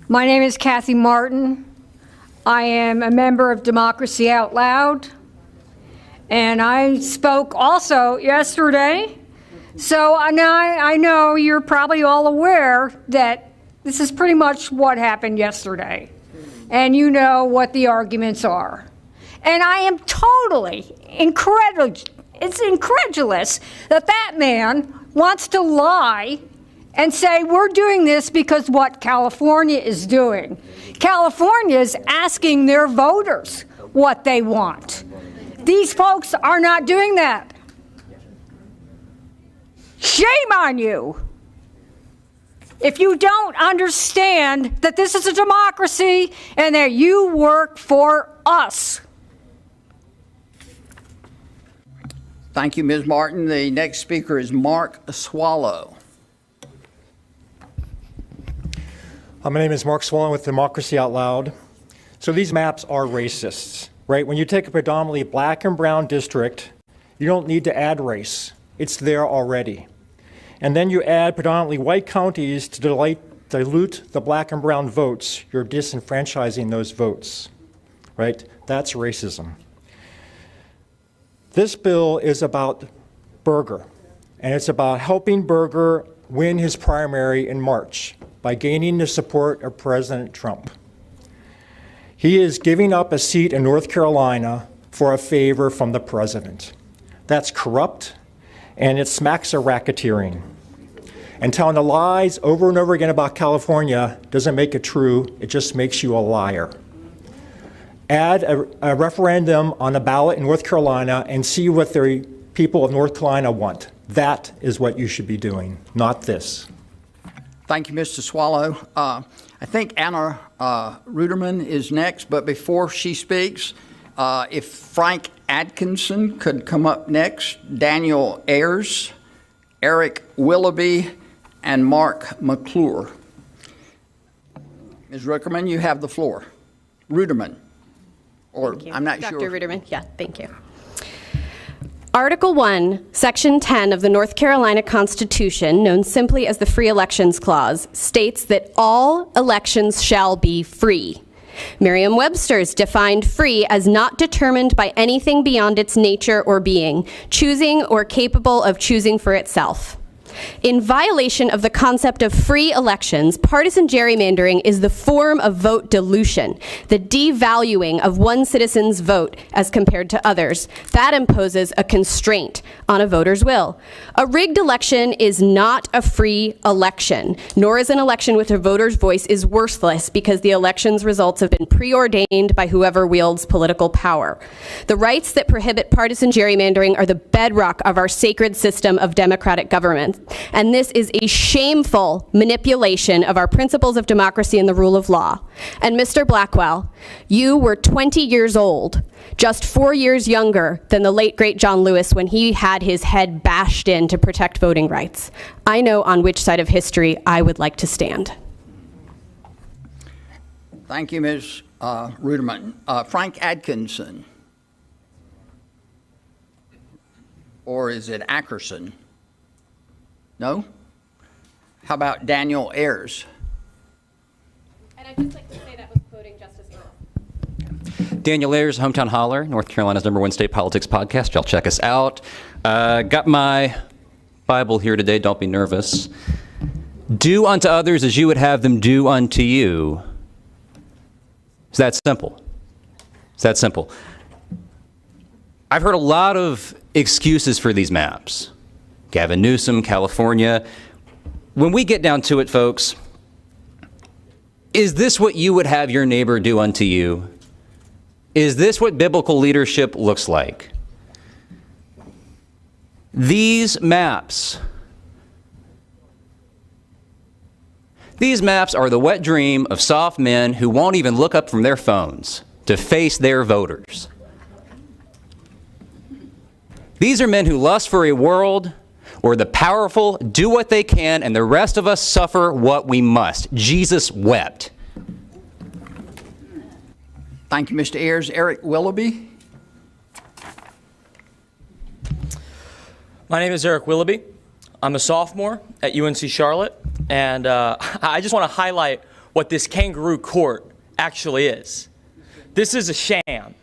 My name is Kathy Martin. I am a member of Democracy Out Loud, and I spoke also yesterday. So I know you're probably all aware that this is pretty much what happened yesterday, and you know what the arguments are. And I am totally incredulous that that man wants to lie and say we're doing this because what California is doing. California is asking their voters what they want. These folks are not doing that. Shame on you if you don't understand that this is a democracy and that you work for us. Thank you, Ms. Martin. The next speaker is Mark Swallow. My name is Mark Swallow with Democracy Out Loud. So these maps are racists, right? When you take a predominantly black and brown district, you don't need to add race. It's there already. And then you add predominantly white counties to dilute the black and brown votes. You're disenfranchising those votes, right? That's racism. This bill is about Berger, and it's about helping Berger win his primary in March by gaining the support of President Trump. He is giving up a seat in North Carolina for a favor from the president. That's corrupt, and it smacks of racketeering. And telling the lies over and over again about California doesn't make it true, it just makes you a liar. Add a referendum on the ballot in North Carolina and see what the people of North Carolina want. That is what you should be doing, not this. Thank you, Mr. Swallow. I think Anna Ruderman is next, but before she speaks, if Frank Atkinson could come up next, Daniel Ayers, Eric Willoughby, and Mark McClure. Ms. Ruckerman, you have the floor. Ruderman, or I'm not sure. Dr. Ruderman, yeah, thank you. Article 1, Section 10 of the North Carolina Constitution, known simply as the Free Elections Clause, states that all elections shall be free. Merriam-Webster's defined free as not determined by anything beyond its nature or being, choosing or capable of choosing for itself. In violation of the concept of free elections, partisan gerrymandering is the form of vote dilution, the devaluing of one citizen's vote as compared to others. That imposes a constraint on a voter's will. A rigged election is not a free election, nor is an election with a voter's voice is worthless because the election's results have been preordained by whoever wields political power. The rights that prohibit partisan gerrymandering are the bedrock of our sacred system of democratic government. And this is a shameful manipulation of our principles of democracy and the rule of law. And Mr. Blackwell, you were 20 years old, just 4 years younger than the late great John Lewis when he had his head bashed in to protect voting rights. I know on which side of history I would like to stand. Thank you, Ms. Ruderman. Frank Atkinson, or is it Ackerson? No? How about Daniel Ayers? And I'd just like to say that was quoting Justice Earl. Daniel Ayers, Hometown Holler, North Carolina's #1 state politics podcast. Y'all check us out. Got my Bible here today. Don't be nervous. Do unto others as you would have them do unto you. It's that simple. It's that simple. I've heard a lot of excuses for these maps. Gavin Newsom, California. When we get down to it, folks, is this what you would have your neighbor do unto you? Is this what biblical leadership looks like? These maps are the wet dream of soft men who won't even look up from their phones to face their voters. These are men who lust for a world where the powerful do what they can and the rest of us suffer what we must. Jesus wept. Thank you, Mr. Ayers. Eric Willoughby. My name is Eric Willoughby. I'm a sophomore at UNC Charlotte, and I just want to highlight what this kangaroo court actually is. This is a sham.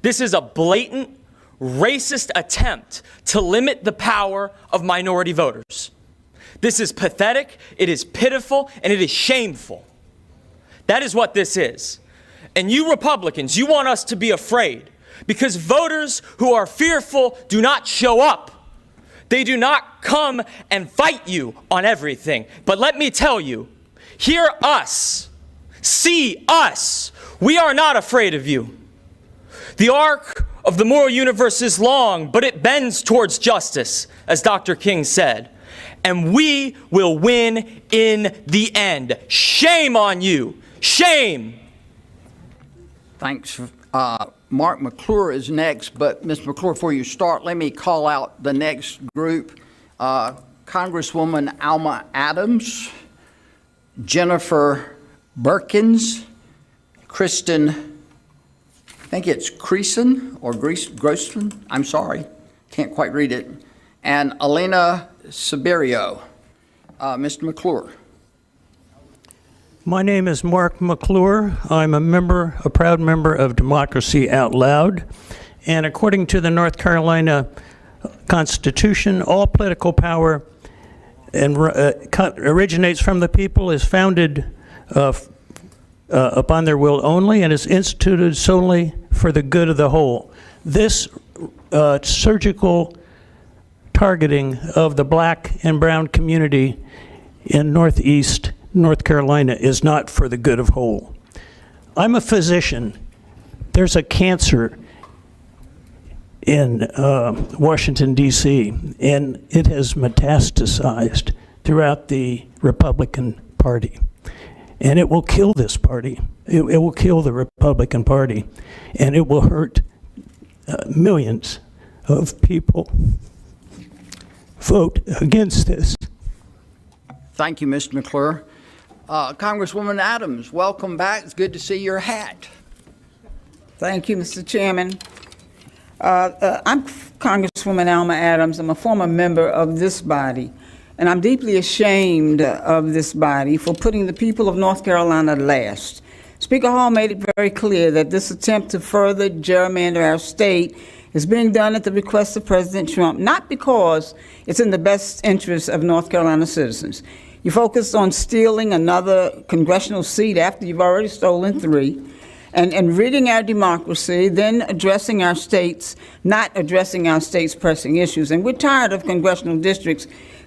This is a blatant, racist attempt to limit the power of minority voters. This is pathetic, it is pitiful, and it is shameful. That is what this is. And you Republicans, you want us to be afraid because voters who are fearful do not show up. They do not come and fight you on everything. But let me tell you, hear us, see us. We are not afraid of you. The arc of the moral universe is long, but it bends towards justice, as Dr. King said. And we will win in the end. Shame on you. Shame. Thanks. Mark McClure is next, but Ms. McClure, before you start, let me call out the next group. Congresswoman Alma Adams, Jennifer Berkins, Kristen, I think it's Creason or Grossman, I'm sorry, can't quite read it, and Elena Siberio. Mr. McClure. My name is Mark McClure. I'm a proud member of Democracy Out Loud. And according to the North Carolina Constitution, all political power originates from the people, is founded upon their will only, and is instituted solely for the good of the whole. This surgical targeting of the black and brown community in Northeast North Carolina is not for the good of whole. I'm a physician. There's a cancer in Washington, D.C., and it has metastasized throughout the Republican Party. And it will kill this party. It will kill the Republican Party. And it will hurt millions of people. Vote against this. Thank you, Mr. McClure. Congresswoman Adams, welcome back. It's good to see your hat. Thank you, Mr. Chairman. I'm Congresswoman Alma Adams. I'm a former member of this body, and I'm deeply ashamed of this body for putting the people of North Carolina last. Speaker Hall made it very clear that this attempt to further gerrymander our state is being done at the request of President Trump, not because it's in the best interest of North Carolina citizens. You focused on stealing another congressional seat after you've already stolen 3, and ridding our democracy, then addressing our states, not addressing our state's pressing issues. And we're tired of congressional districts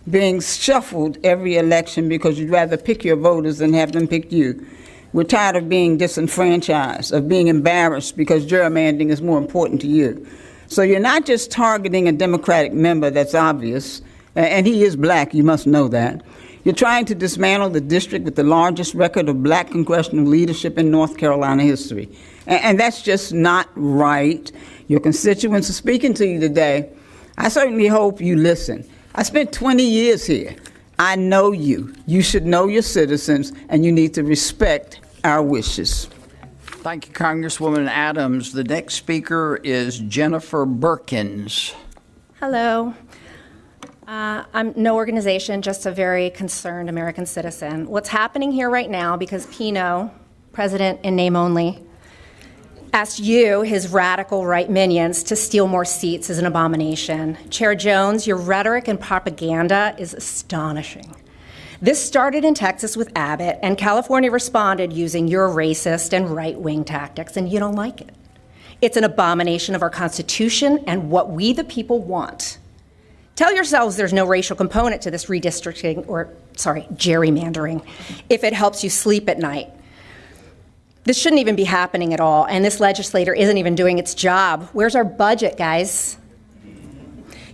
being shuffled every election because you'd rather pick your voters than have them pick you. We're tired of being disenfranchised, of being embarrassed because gerrymandering is more important to you. So you're not just targeting a Democratic member, that's obvious, and he is black, you must know that. You're trying to dismantle the district with the largest record of black congressional leadership in North Carolina history. And that's just not right. Your constituents are speaking to you today. I certainly hope you listen. I spent 20 years here. I know you. You should know your citizens, and you need to respect our wishes. Thank you, Congresswoman Adams. The next speaker is Jennifer Berkins. Hello. I'm no organization, just a very concerned American citizen. What's happening here right now, because Pino, president in name only, asked you, his radical right minions, to steal more seats is an abomination. Chair Jones, your rhetoric and propaganda is astonishing. This started in Texas with Abbott, and California responded using your racist and right-wing tactics, and you don't like it. It's an abomination of our Constitution and what we the people want. Tell yourselves there's no racial component to this redistricting, gerrymandering, if it helps you sleep at night. This shouldn't even be happening at all, and this legislator isn't even doing its job. Where's our budget, guys?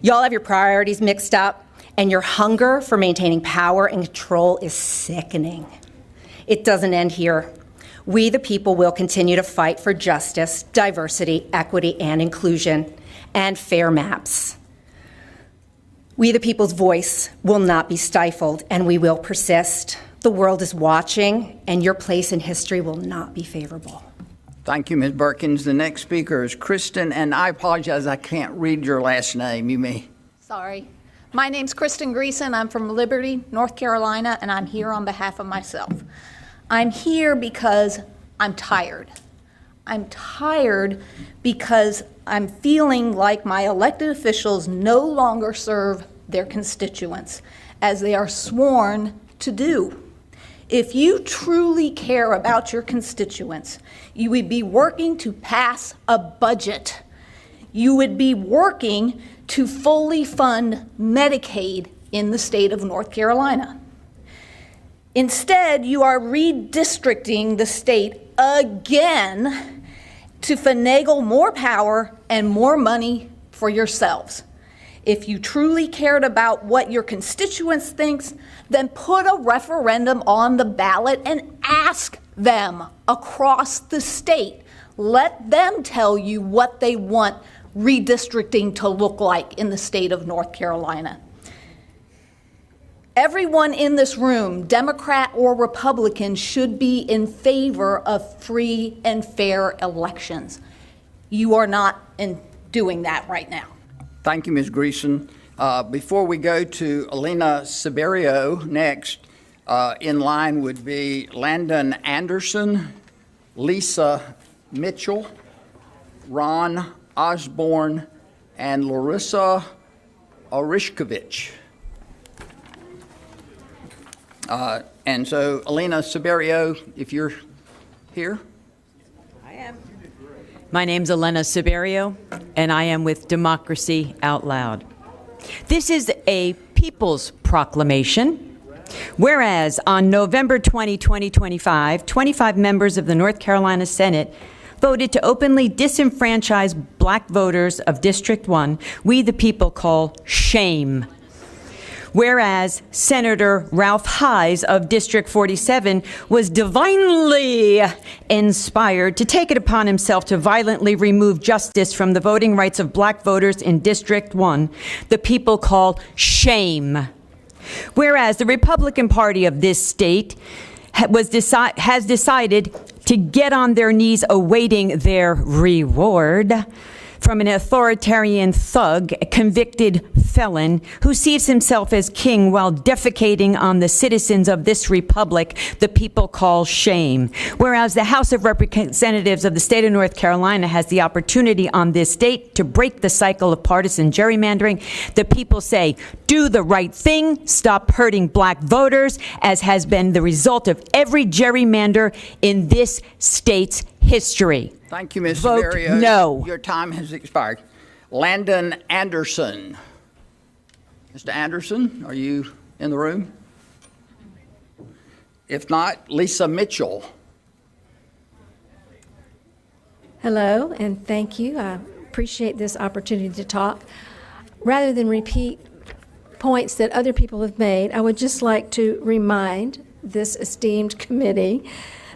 Y'all have your priorities mixed up, and your hunger for maintaining power and control is sickening. It doesn't end here. We, the people, will continue to fight for justice, diversity, equity, and inclusion, and fair maps. We, the people's voice, will not be stifled, and we will persist. The world is watching, and your place in history will not be favorable. Thank you, Ms. Berkins. The next speaker is Kristen, and I apologize, I can't read your last name. You may. Sorry. My name's Kristen Greason. I'm from Liberty, North Carolina, and I'm here on behalf of myself. I'm here because I'm tired. I'm tired because I'm feeling like my elected officials no longer serve their constituents as they are sworn to do. If you truly care about your constituents, you would be working to pass a budget. You would be working to fully fund Medicaid in the state of North Carolina. Instead, you are redistricting the state again to finagle more power and more money for yourselves. If you truly cared about what your constituents think, then put a referendum on the ballot and ask them across the state. Let them tell you what they want redistricting to look like in the state of North Carolina. Everyone in this room, Democrat or Republican, should be in favor of free and fair elections. You are not doing that right now. Thank you, Ms. Greason. Before we go to Elena Siberio next, in line would be Landon Anderson, Lisa Mitchell, Ron Osborne, and Larissa Orishkovich. And so, Elena Siberio, if you're here. My name's Elena Siberio, and I am with Democracy Out Loud. This is a people's proclamation. Whereas on November 20, 2025, 25 members of the North Carolina Senate voted to openly disenfranchise black voters of District 1, we the people call shame. Whereas Senator Ralph Hise of District 47 was divinely inspired to take it upon himself to violently remove justice from the voting rights of black voters in District 1, the people call shame. Whereas the Republican Party of this state has decided to get on their knees awaiting their reward from an authoritarian thug, a convicted felon, who sees himself as king while defecating on the citizens of this republic the people call shame. Whereas the House of Representatives of the state of North Carolina has the opportunity on this date to break the cycle of partisan gerrymandering, the people say, do the right thing, stop hurting black voters, as has been the result of every gerrymander in this state's history. Thank you, Ms. Vote Severio. no. Your time has expired. Landon Anderson. Mr. Anderson, are you in the room? If not, Lisa Mitchell. Hello, and thank you. I appreciate this opportunity to talk. Rather than repeat points that other people have made, I would just like to remind this esteemed committee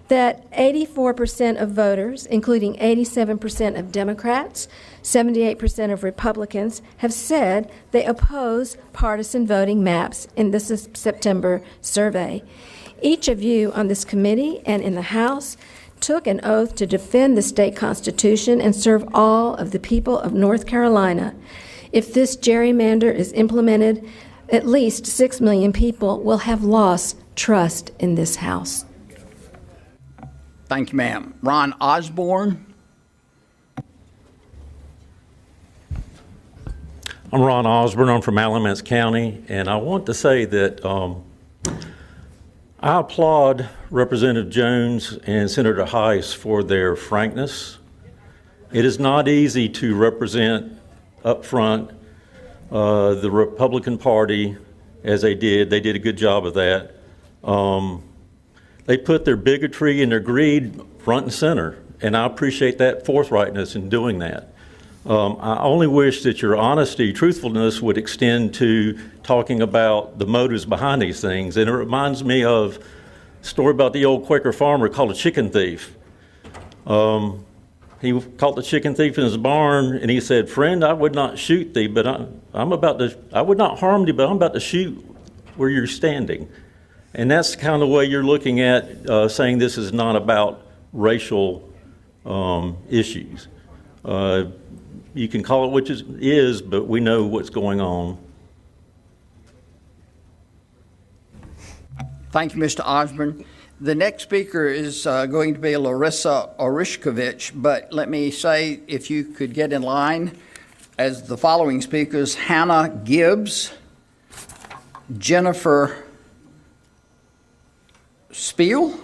that 84% of voters, including 87% of Democrats, 78% of Republicans, have said they oppose partisan voting maps in this September survey. Each of you on this committee and in the House took an oath to defend the state constitution and serve all of the people of North Carolina. If this gerrymander is implemented, at least 6 million people will have lost trust in this House. Thank you, ma'am. Ron Osborne. I'm Ron Osborne. I'm from Alamance County, and I want to say that I applaud Representative Jones and Senator Heiss for their frankness. It is not easy to represent up front the Republican Party as they did. They did a good job of that. They put their bigotry and their greed front and center, and I appreciate that forthrightness in doing that. I only wish that your honesty, truthfulness would extend to talking about the motives behind these things. And it reminds me of a story about the old Quaker farmer called a chicken thief. He caught the chicken thief in his barn, and he said, "Friend, I would not shoot thee, but I would not harm thee, but I'm about to shoot where you're standing." And that's kind of the way you're looking at saying this is not about racial issues. You can call it which it is, but we know what's going on. Thank you, Mr. Osborne. The next speaker is going to be Larissa Orishkovich, but let me say, if you could get in line as the following speakers: Hannah Gibbs, Jennifer Spiel,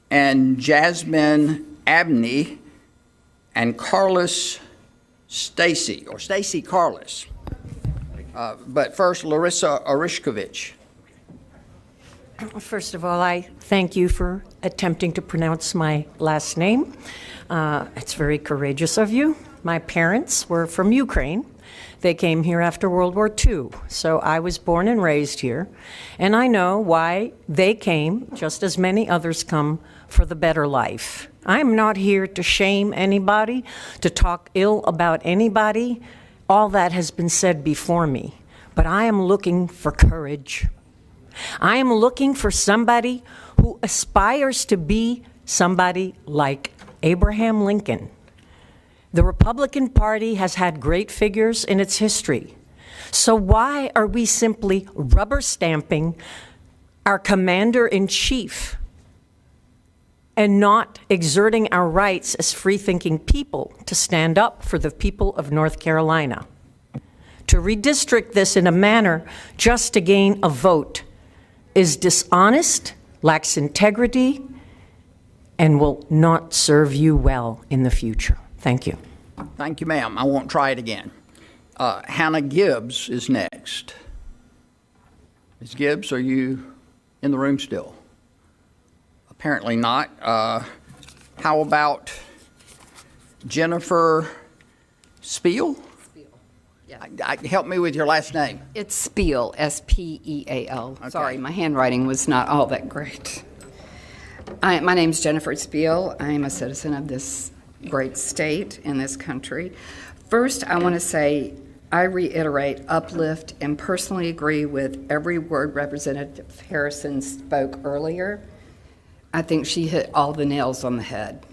and Jasmine Abney, and Carlos Stacy, or Stacy Carlos. But first, Larissa Orishkovich. First of all, I thank you for attempting to pronounce my last name. It's very courageous of you. My parents were from Ukraine. They came here after World War II, so I was born and raised here, and I know why they came, just as many others come, for the better life. I'm not here to shame anybody, to talk ill about anybody. All that has been said before me, but I am looking for courage. I am looking for somebody who aspires to be somebody like Abraham Lincoln. The Republican Party has had great figures in its history. So why are we simply rubber stamping our commander-in-chief and not exerting our rights as free-thinking people to stand up for the people of North Carolina? To redistrict this in a manner just to gain a vote is dishonest, lacks integrity, and will not serve you well in the future. Thank you. Thank you, ma'am. I won't try it again. Hannah Gibbs is next. Ms. Gibbs, are you in the room still? Apparently not. How about Jennifer Spiel? Help me with your last name. It's Spiel, S-P-E-A-L. Okay. Sorry, my handwriting was not all that great. My name is Jennifer Spiel. I am a citizen of this great state in this country. First, I want to say I reiterate, uplift, and personally agree with every word Representative Harrison spoke earlier. I think she hit all the nails on the head.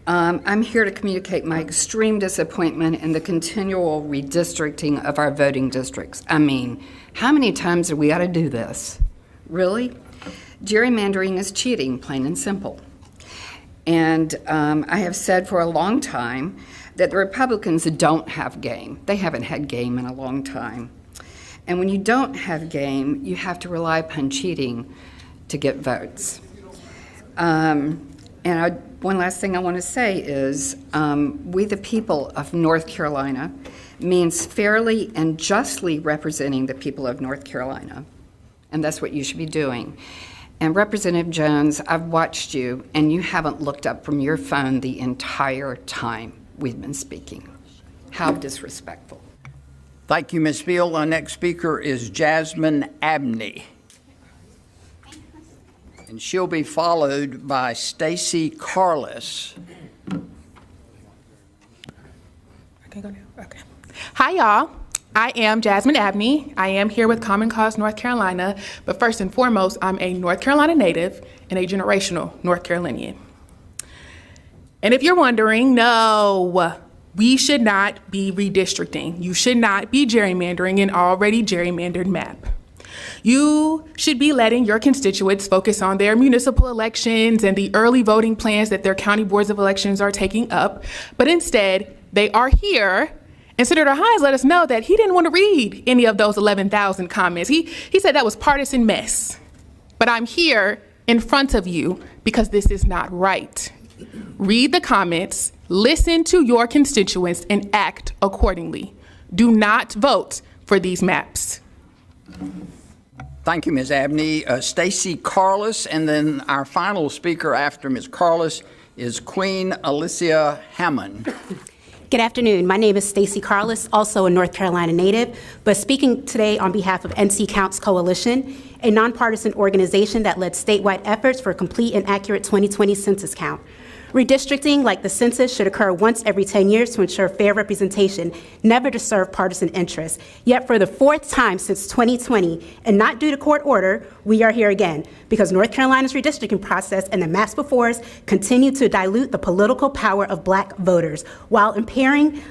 I'm here to communicate my extreme disappointment in the continual redistricting of our voting districts. I mean, how many times do we got to do this? Really? Gerrymandering is cheating, plain and simple. And I have said for a long time that the Republicans don't have game. They haven't had game in a long time. And when you don't have game, you have to rely upon cheating to get votes. One last thing I want to say is we the people of North Carolina means fairly and justly representing the people of North Carolina. And that's what you should be doing. And Representative Jones, I've watched you, and you haven't looked up from your phone the entire time we've been speaking. How disrespectful. Thank you, Ms. Beal. Our next speaker is Jasmine Abney. And she'll be followed by Stacy Carless. I can go now? Okay. Hi, y'all. I am Jasmine Abney. I am here with Common Cause North Carolina, but first and foremost, I'm a North Carolina native and a generational North Carolinian. And if you're wondering, no, we should not be redistricting. You should not be gerrymandering an already gerrymandered map. You should be letting your constituents focus on their municipal elections and the early voting plans that their county boards of elections are taking up, but instead, they are here. And Senator Hines let us know that he didn't want to read any of those 11,000 comments. He said that was partisan mess. But I'm here in front of you because this is not right. Read the comments, listen to your constituents, and act accordingly. Do not vote for these maps. Thank you, Ms. Abney. Stacy Carless, and then our final speaker after Ms. Carless is Queen Alicia Hammond. Good afternoon. My name is Stacy Carless, also a North Carolina native, but speaking today on behalf of NC Counts Coalition, a nonpartisan organization that led statewide efforts for a complete and accurate 2020 census count. Redistricting, like the census, should occur once every 10 years to ensure fair representation, never to serve partisan interests. Yet for the fourth time since 2020, and not due to court order, we are here again because North Carolina's redistricting process and the maps before us continue to dilute the political power of Black voters while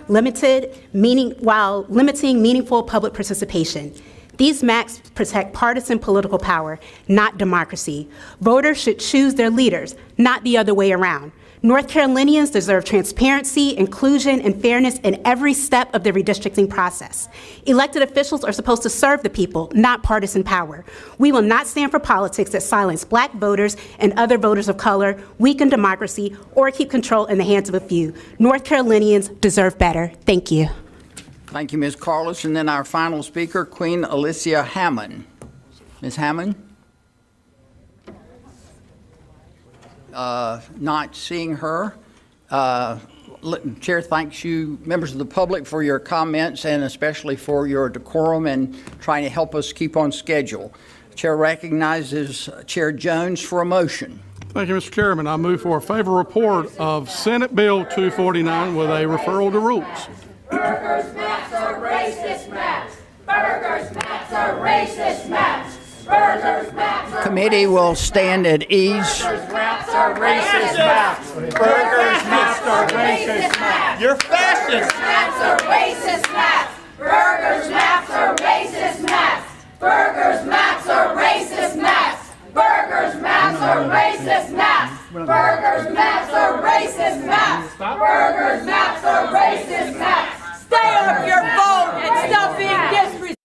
limiting meaningful public participation. These maps protect partisan political power, not democracy. Voters should choose their leaders, not the other way around. North Carolinians deserve transparency, inclusion, and fairness in every step of the redistricting process. Elected officials are supposed to serve the people, not partisan power. We will not stand for politics that silence Black voters and other voters of color, weaken democracy, or keep control in the hands of a few. North Carolinians deserve better. Thank you. Thank you, Ms. Carless. And then our final speaker, Queen Alicia Hammond. Ms. Hammond? Not seeing her. Chair thanks you, members of the public, for your comments and especially for your decorum and trying to help us keep on schedule. Chair recognizes Chair Jones for a motion. Thank you, Mr. Chairman. I move for a favorable report of Senate Bill 249 with a referral to rules. Burgers maps are racist maps. Burgers maps are racist maps. Burgers maps are Committee will stand at ease. Burgers maps are racist maps. Burgers maps are racist maps. You're fascist. Maps are racist maps. Burgers maps are racist maps. Burgers maps are racist maps. Burgers maps are racist maps. Burgers maps are racist maps. Burgers maps are racist maps. Stay up your vote and stop being disrespectful.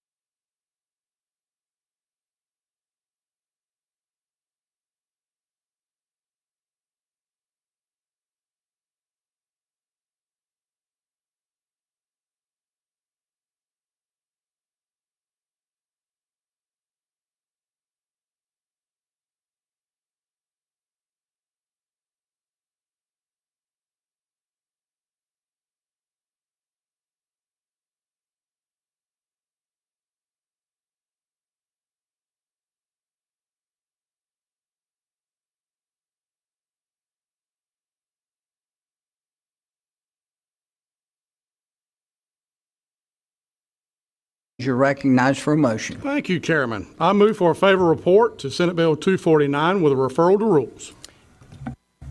You're recognized for a motion. Thank you, Chairman. I move for a favorable report to Senate Bill 249 with a referral to rules.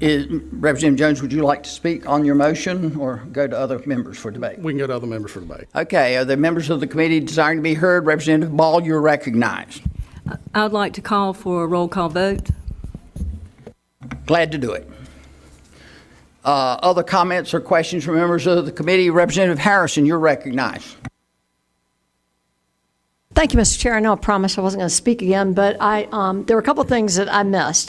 Representative Jones, would you like to speak on your motion or go to other members for debate? We can go to other members for debate. Okay. Are the members of the committee desiring to be heard? Representative Ball, you're recognized. I would like to call for a roll call vote. Glad to do it. Other comments or questions from members of the committee? Representative Harrison, you're recognized. Thank you, Mr. Chair. I know I promised I wasn't going to speak again, but there were a couple of things that I missed,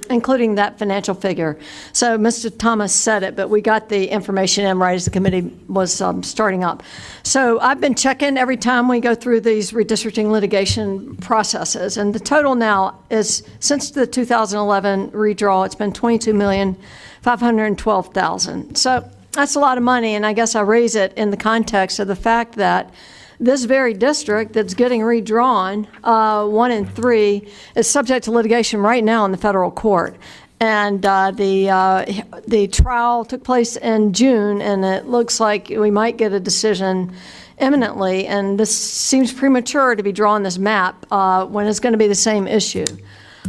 including that financial figure. So Mr. Thomas said it, but we got the information in right as the committee was starting up. So I've been checking every time we go through these redistricting litigation processes, and the total now is, since the 2011 redraw, it's been $22,512,000. So that's a lot of money, and I guess I raise it in the context of the fact that this very district that's getting redrawn, 1 and 3, is subject to litigation right now in the federal court. And the trial took place in June, and it looks like we might get a decision imminently. And this seems premature to be drawing this map when it's going to be the same issue.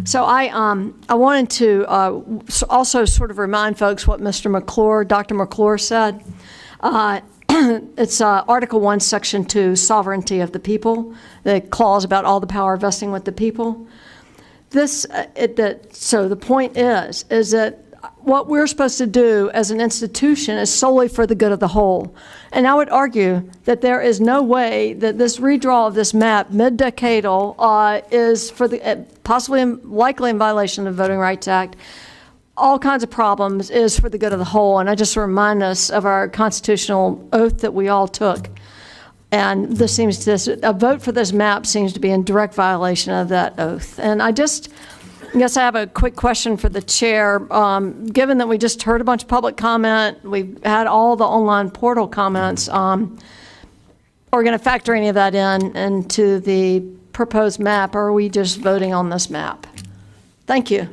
So I wanted to also sort of remind folks what Dr. McClure said. It's Article 1, Section 2, sovereignty of the people, the clause about all the power vesting with the people. So the point is that what we're supposed to do as an institution is solely for the good of the whole. And I would argue that there is no way that this redraw of this map, mid-decadal, is for the likely in violation of the Voting Rights Act. All kinds of problems, is for the good of the whole. And I just remind us of our constitutional oath that we all took. And a vote for this map seems to be in direct violation of that oath. And I guess I have a quick question for the chair. Given that we just heard a bunch of public comment, we've had all the online portal comments, are we going to factor any of that into the proposed map, or are we just voting on this map? Thank you.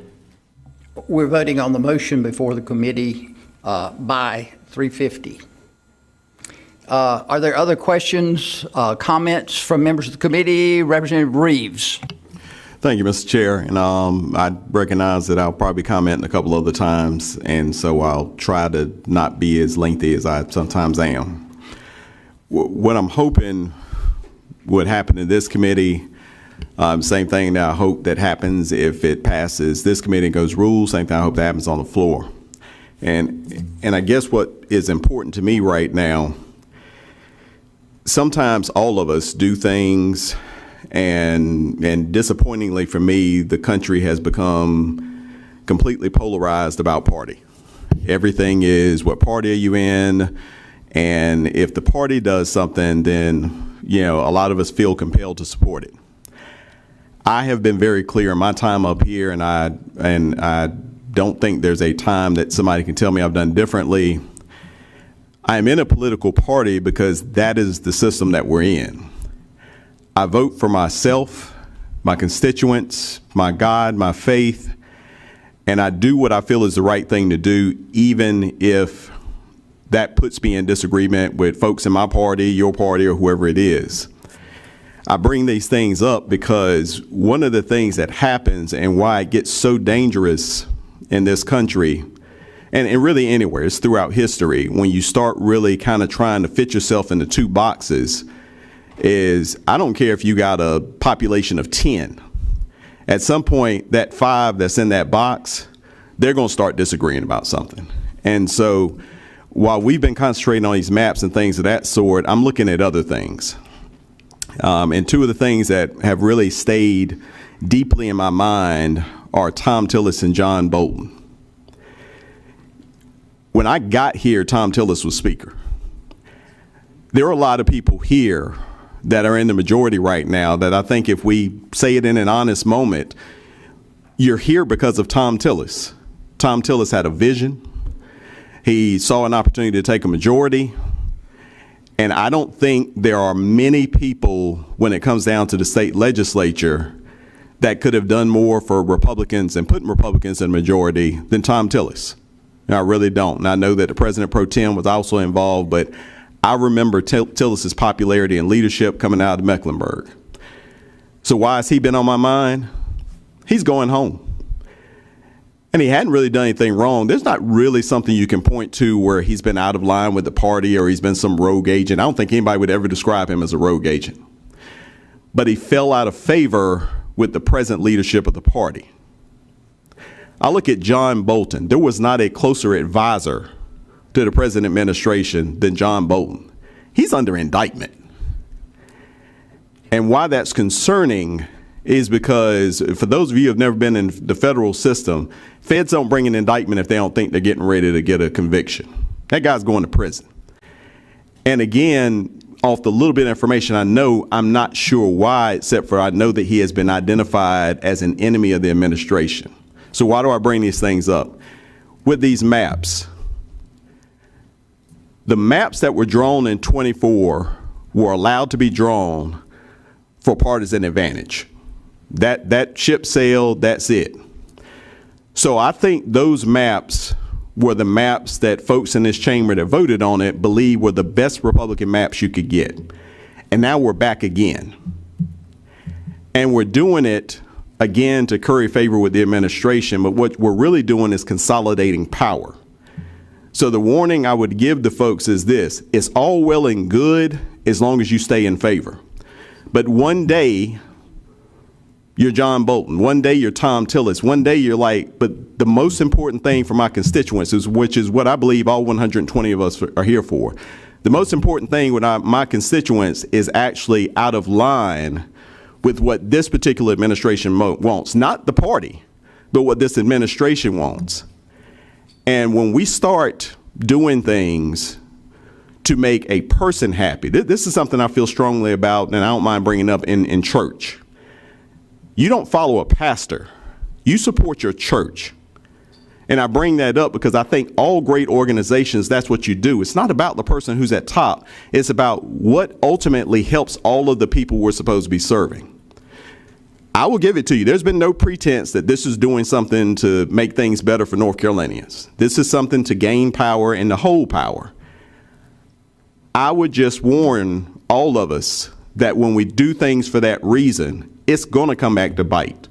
We're voting on the motion before the committee by 3:50. Are there other questions, comments from members of the committee? Representative Reeves. Thank you, Mr. Chair. And I recognize that I'll probably comment a couple other times, and so I'll try to not be as lengthy as I sometimes am. What I'm hoping would happen in this committee, same thing that I hope that happens if it passes this committee and goes rules, same thing I hope that happens on the floor. And I guess what is important to me right now, sometimes all of us do things, and disappointingly for me, the country has become completely polarized about party. Everything is, what party are you in? And if the party does something, then, a lot of us feel compelled to support it. I have been very clear in my time up here, and I don't think there's a time that somebody can tell me I've done differently. I am in a political party because that is the system that we're in. I vote for myself, my constituents, my God, my faith, and I do what I feel is the right thing to do, even if that puts me in disagreement with folks in my party, your party, or whoever it is. I bring these things up because one of the things that happens and why it gets so dangerous in this country, and really anywhere, it's throughout history, when you start really kind of trying to fit yourself into two boxes, is I don't care if you got a population of 10. At some point, that 5 that's in that box, they're going to start disagreeing about something. And so while we've been concentrating on these maps and things of that sort, I'm looking at other things. And two of the things that have really stayed deeply in my mind are Tom Tillis and John Bolton. When I got here, Tom Tillis was Speaker. There are a lot of people here that are in the majority right now that I think if we say it in an honest moment, you're here because of Tom Tillis. Tom Tillis had a vision. He saw an opportunity to take a majority. And I don't think there are many people, when it comes down to the state legislature, that could have done more for Republicans and putting Republicans in majority than Tom Tillis. And I really don't. And I know that the President Pro Tem was also involved, but I remember Tillis's popularity and leadership coming out of Mecklenburg. So why has he been on my mind? He's going home. And he hadn't really done anything wrong. There's not really something you can point to where he's been out of line with the party or he's been some rogue agent. I don't think anybody would ever describe him as a rogue agent. But he fell out of favor with the present leadership of the party. I look at John Bolton. There was not a closer advisor to the present administration than John Bolton. He's under indictment. And why that's concerning is because, for those of you who have never been in the federal system, feds don't bring an indictment if they don't think they're getting ready to get a conviction. That guy's going to prison. And again, off the little bit of information I know, I'm not sure why, except for I know that he has been identified as an enemy of the administration. So why do I bring these things up? With these maps, the maps that were drawn in 24 were allowed to be drawn for partisan advantage. That ship sailed, that's it. So I think those maps were the maps that folks in this chamber that voted on it believe were the best Republican maps you could get. And now we're back again. And we're doing it again to curry favor with the administration, but what we're really doing is consolidating power. So the warning I would give the folks is this: it's all well and good as long as you stay in favor. But one day, you're John Bolton. One day you're Tom Tillis. One day you're like, but the most important thing for my constituents, which is what I believe all 120 of us are here for. The most important thing with my constituents is actually out of line with what this particular administration wants. Not the party, but what this administration wants. And when we start doing things to make a person happy, this is something I feel strongly about, and I don't mind bringing up in church. You don't follow a pastor. You support your church. And I bring that up because I think all great organizations, that's what you do. It's not about the person who's at top. It's about what ultimately helps all of the people we're supposed to be serving. I will give it to you. There's been no pretense that this is doing something to make things better for North Carolinians. This is something to gain power and to hold power. I would just warn all of us that when we do things for that reason, it's going to come back to bite.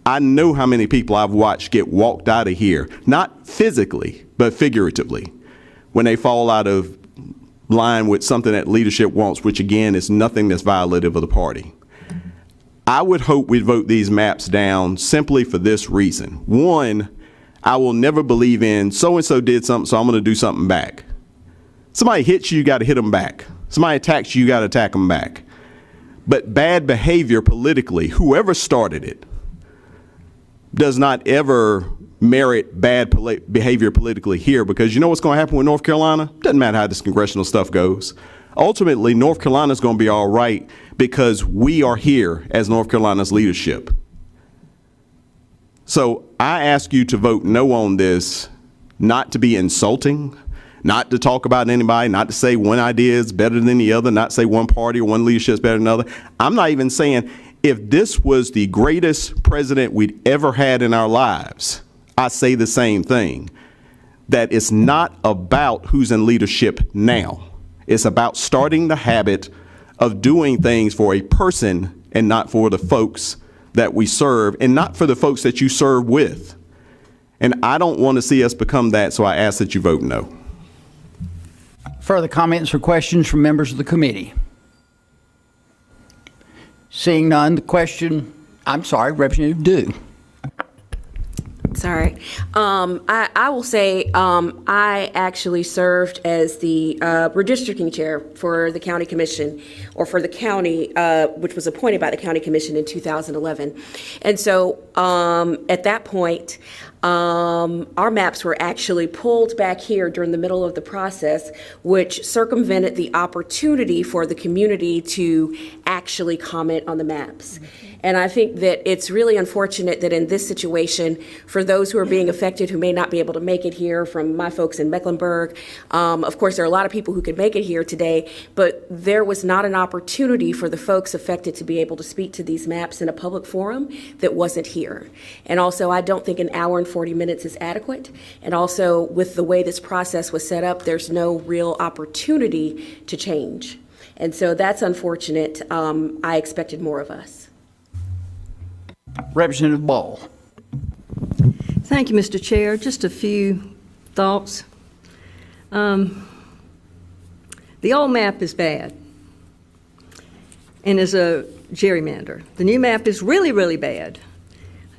I know how many people I've watched get walked out of here, not physically, but figuratively, when they fall out of line with something that leadership wants, which again is nothing that's violative of the party. I would hope we'd vote these maps down simply for this reason. One, I will never believe in so-and-so did something, so I'm going to do something back. Somebody hits you, you got to hit them back. Somebody attacks you, you got to attack them back. But bad behavior politically, whoever started it, does not ever merit bad behavior politically here, because you know what's going to happen with North Carolina? Doesn't matter how this congressional stuff goes. Ultimately, North Carolina's going to be all right because we are here as North Carolina's leadership. So I ask you to vote no on this, not to be insulting, not to talk about anybody, not to say one idea is better than the other, not to say one party or one leadership is better than another. I'm not even saying if this was the greatest president we'd ever had in our lives, I say the same thing, that it's not about who's in leadership now. It's about starting the habit of doing things for a person and not for the folks that we serve and not for the folks that you serve with. And I don't want to see us become that, so I ask that you vote no. Further comments or questions from members of the committee? Seeing none, the question, I'm sorry, Representative Dew. Sorry. I will say I actually served as the redistricting chair for the county commission, or for the county, which was appointed by the county commission in 2011. And so at that point, our maps were actually pulled back here during the middle of the process, which circumvented the opportunity for the community to actually comment on the maps. And I think that it's really unfortunate that in this situation, for those who are being affected who may not be able to make it here, from my folks in Mecklenburg, of course, there are a lot of people who could make it here today, but there was not an opportunity for the folks affected to be able to speak to these maps in a public forum that wasn't here. And also, I don't think an hour and 40 minutes is adequate. And also, with the way this process was set up, there's no real opportunity to change. And so that's unfortunate. I expected more of us. Representative Ball. Thank you, Mr. Chair. Just a few thoughts. The old map is bad and is a gerrymander. The new map is really, really bad.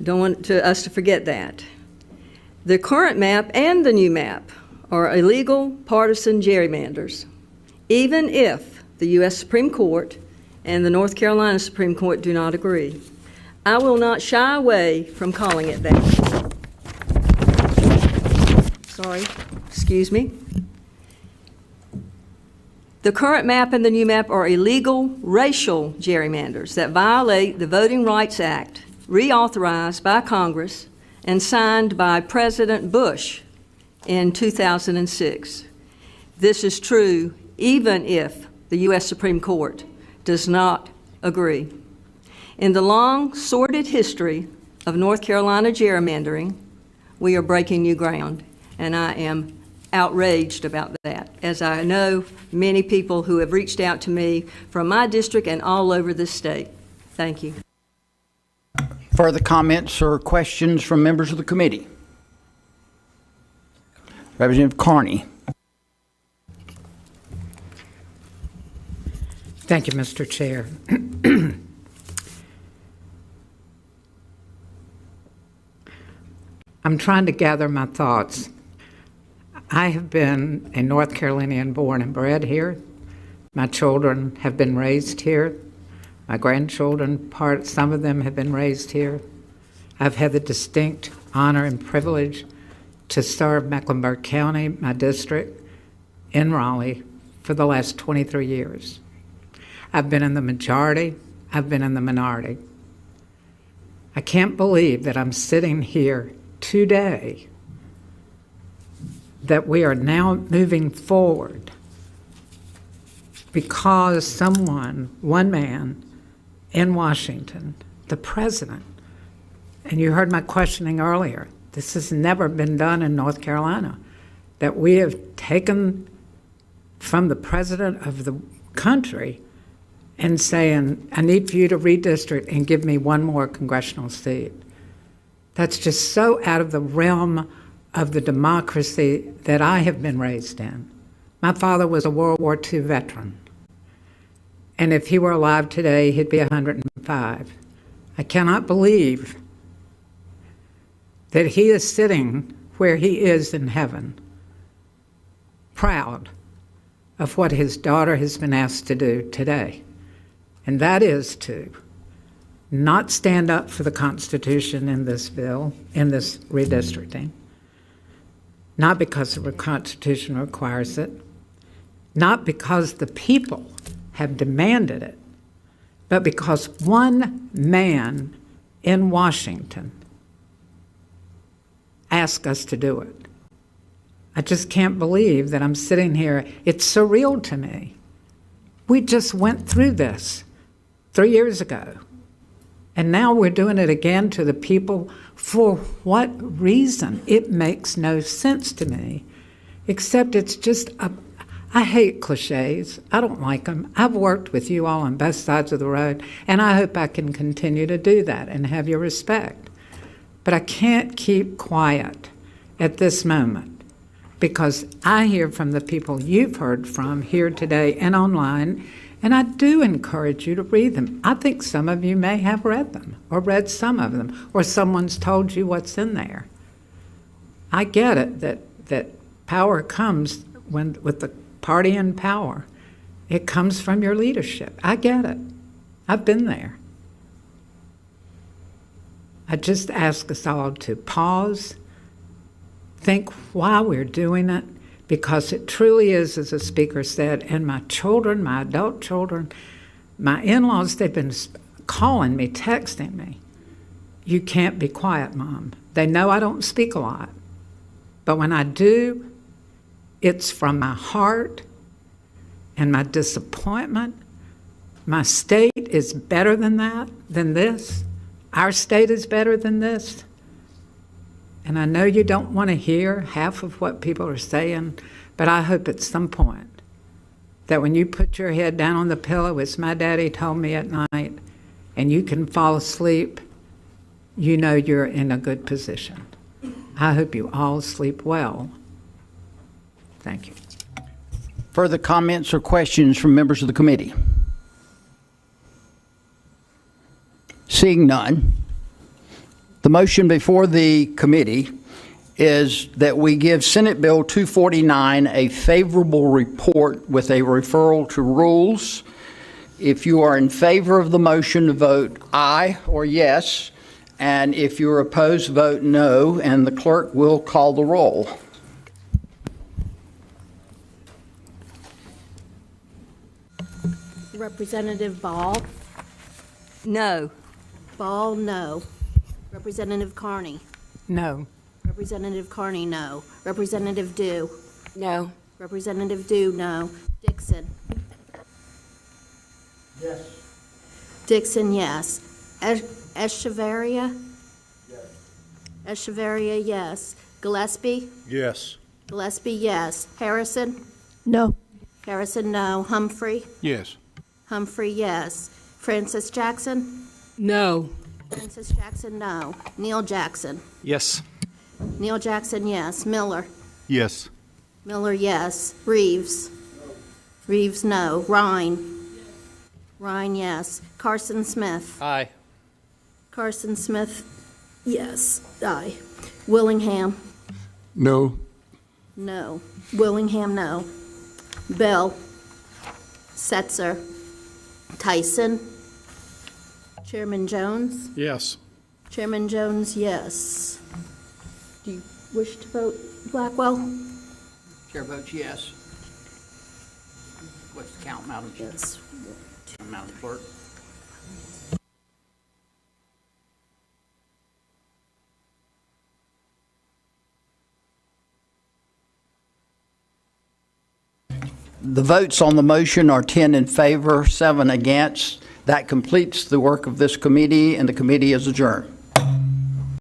I don't want us to forget that. The current map and the new map are illegal partisan gerrymanders, even if the U.S. Supreme Court and the North Carolina Supreme Court do not agree. I will not shy away from calling it that. Sorry, excuse me. The current map and the new map are illegal racial gerrymanders that violate the Voting Rights Act, reauthorized by Congress and signed by President Bush in 2006. This is true even if the U.S. Supreme Court does not agree. In the long, sordid history of North Carolina gerrymandering, we are breaking new ground, and I am outraged about that, as I know many people who have reached out to me from my district and all over the state. Thank you. Further comments or questions from members of the committee? Representative Carney. Thank you, Mr. Chair. I'm trying to gather my thoughts. I have been a North Carolinian born and bred here. My children have been raised here. My grandchildren, some of them have been raised here. I've had the distinct honor and privilege to serve Mecklenburg County, my district, in Raleigh for the last 23 years. I've been in the majority, I've been in the minority. I can't believe that I'm sitting here today, that we are now moving forward because someone, one man in Washington, the president, and you heard my questioning earlier, this has never been done in North Carolina, that we have taken from the president of the country and saying, I need for you to redistrict and give me one more congressional seat. That's just so out of the realm of the democracy that I have been raised in. My father was a World War II veteran. And if he were alive today, he'd be 105. I cannot believe that he is sitting where he is in heaven, proud of what his daughter has been asked to do today. And that is to not stand up for the Constitution in this bill, in this redistricting, not because the Constitution requires it, not because the people have demanded it, but because one man in Washington asked us to do it. I just can't believe that I'm sitting here. It's surreal to me. We just went through this 3 years ago. And now we're doing it again to the people. For what reason? It makes no sense to me, except it's just I hate cliches. I don't like them. I've worked with you all on both sides of the road, and I hope I can continue to do that and have your respect. But I can't keep quiet at this moment, because I hear from the people you've heard from here today and online, and I do encourage you to read them. I think some of you may have read them, or read some of them, or someone's told you what's in there. I get it that power comes with the party in power. It comes from your leadership. I get it. I've been there. I just ask us all to pause, think why we're doing it, because it truly is, as the speaker said, and my children, my adult children, my in-laws, they've been calling me, texting me. You can't be quiet, Mom. They know I don't speak a lot. But when I do, it's from my heart and my disappointment. My state is better than that, than this. Our state is better than this. And I know you don't want to hear half of what people are saying, but I hope at some point that when you put your head down on the pillow, as my daddy told me at night, and you can fall asleep, you know you're in a good position. I hope you all sleep well. Thank you. Further comments or questions from members of the committee? Seeing none, the motion before the committee is that we give Senate Bill 249 a favorable report with a referral to rules. If you are in favor of the motion, vote aye or yes, and if you're opposed, vote no, and the clerk will call the roll. Representative Ball? No. Ball, no. Representative Carney? No. Representative Carney, no. Representative Dew? No. Representative Dew, no. Dixon? Yes. Dixon, yes. Echeverria? Yes. Echeverria, yes. Gillespie? Yes. Gillespie, yes. Harrison? No. Harrison, no. Humphrey? Yes. Humphrey, yes. Francis Jackson? No. Francis Jackson, no. Neil Jackson? Yes. Neil Jackson, yes. Miller? Yes. Miller, yes. Reeves? Reeves, no. Rhine? Rhine, yes. Carson Smith? Aye. Carson Smith, yes. Aye. Willingham? No. No. Willingham, no. Bell? Setzer? Tyson? Chairman Jones? Yes. Chairman Jones, yes. Do you wish to vote Blackwell? Chair votes yes. What's the count, Madam Chair? Yes. Madam Clerk. The votes on the motion are 10 in favor, 7 against. That completes the work of this committee, and the committee is adjourned.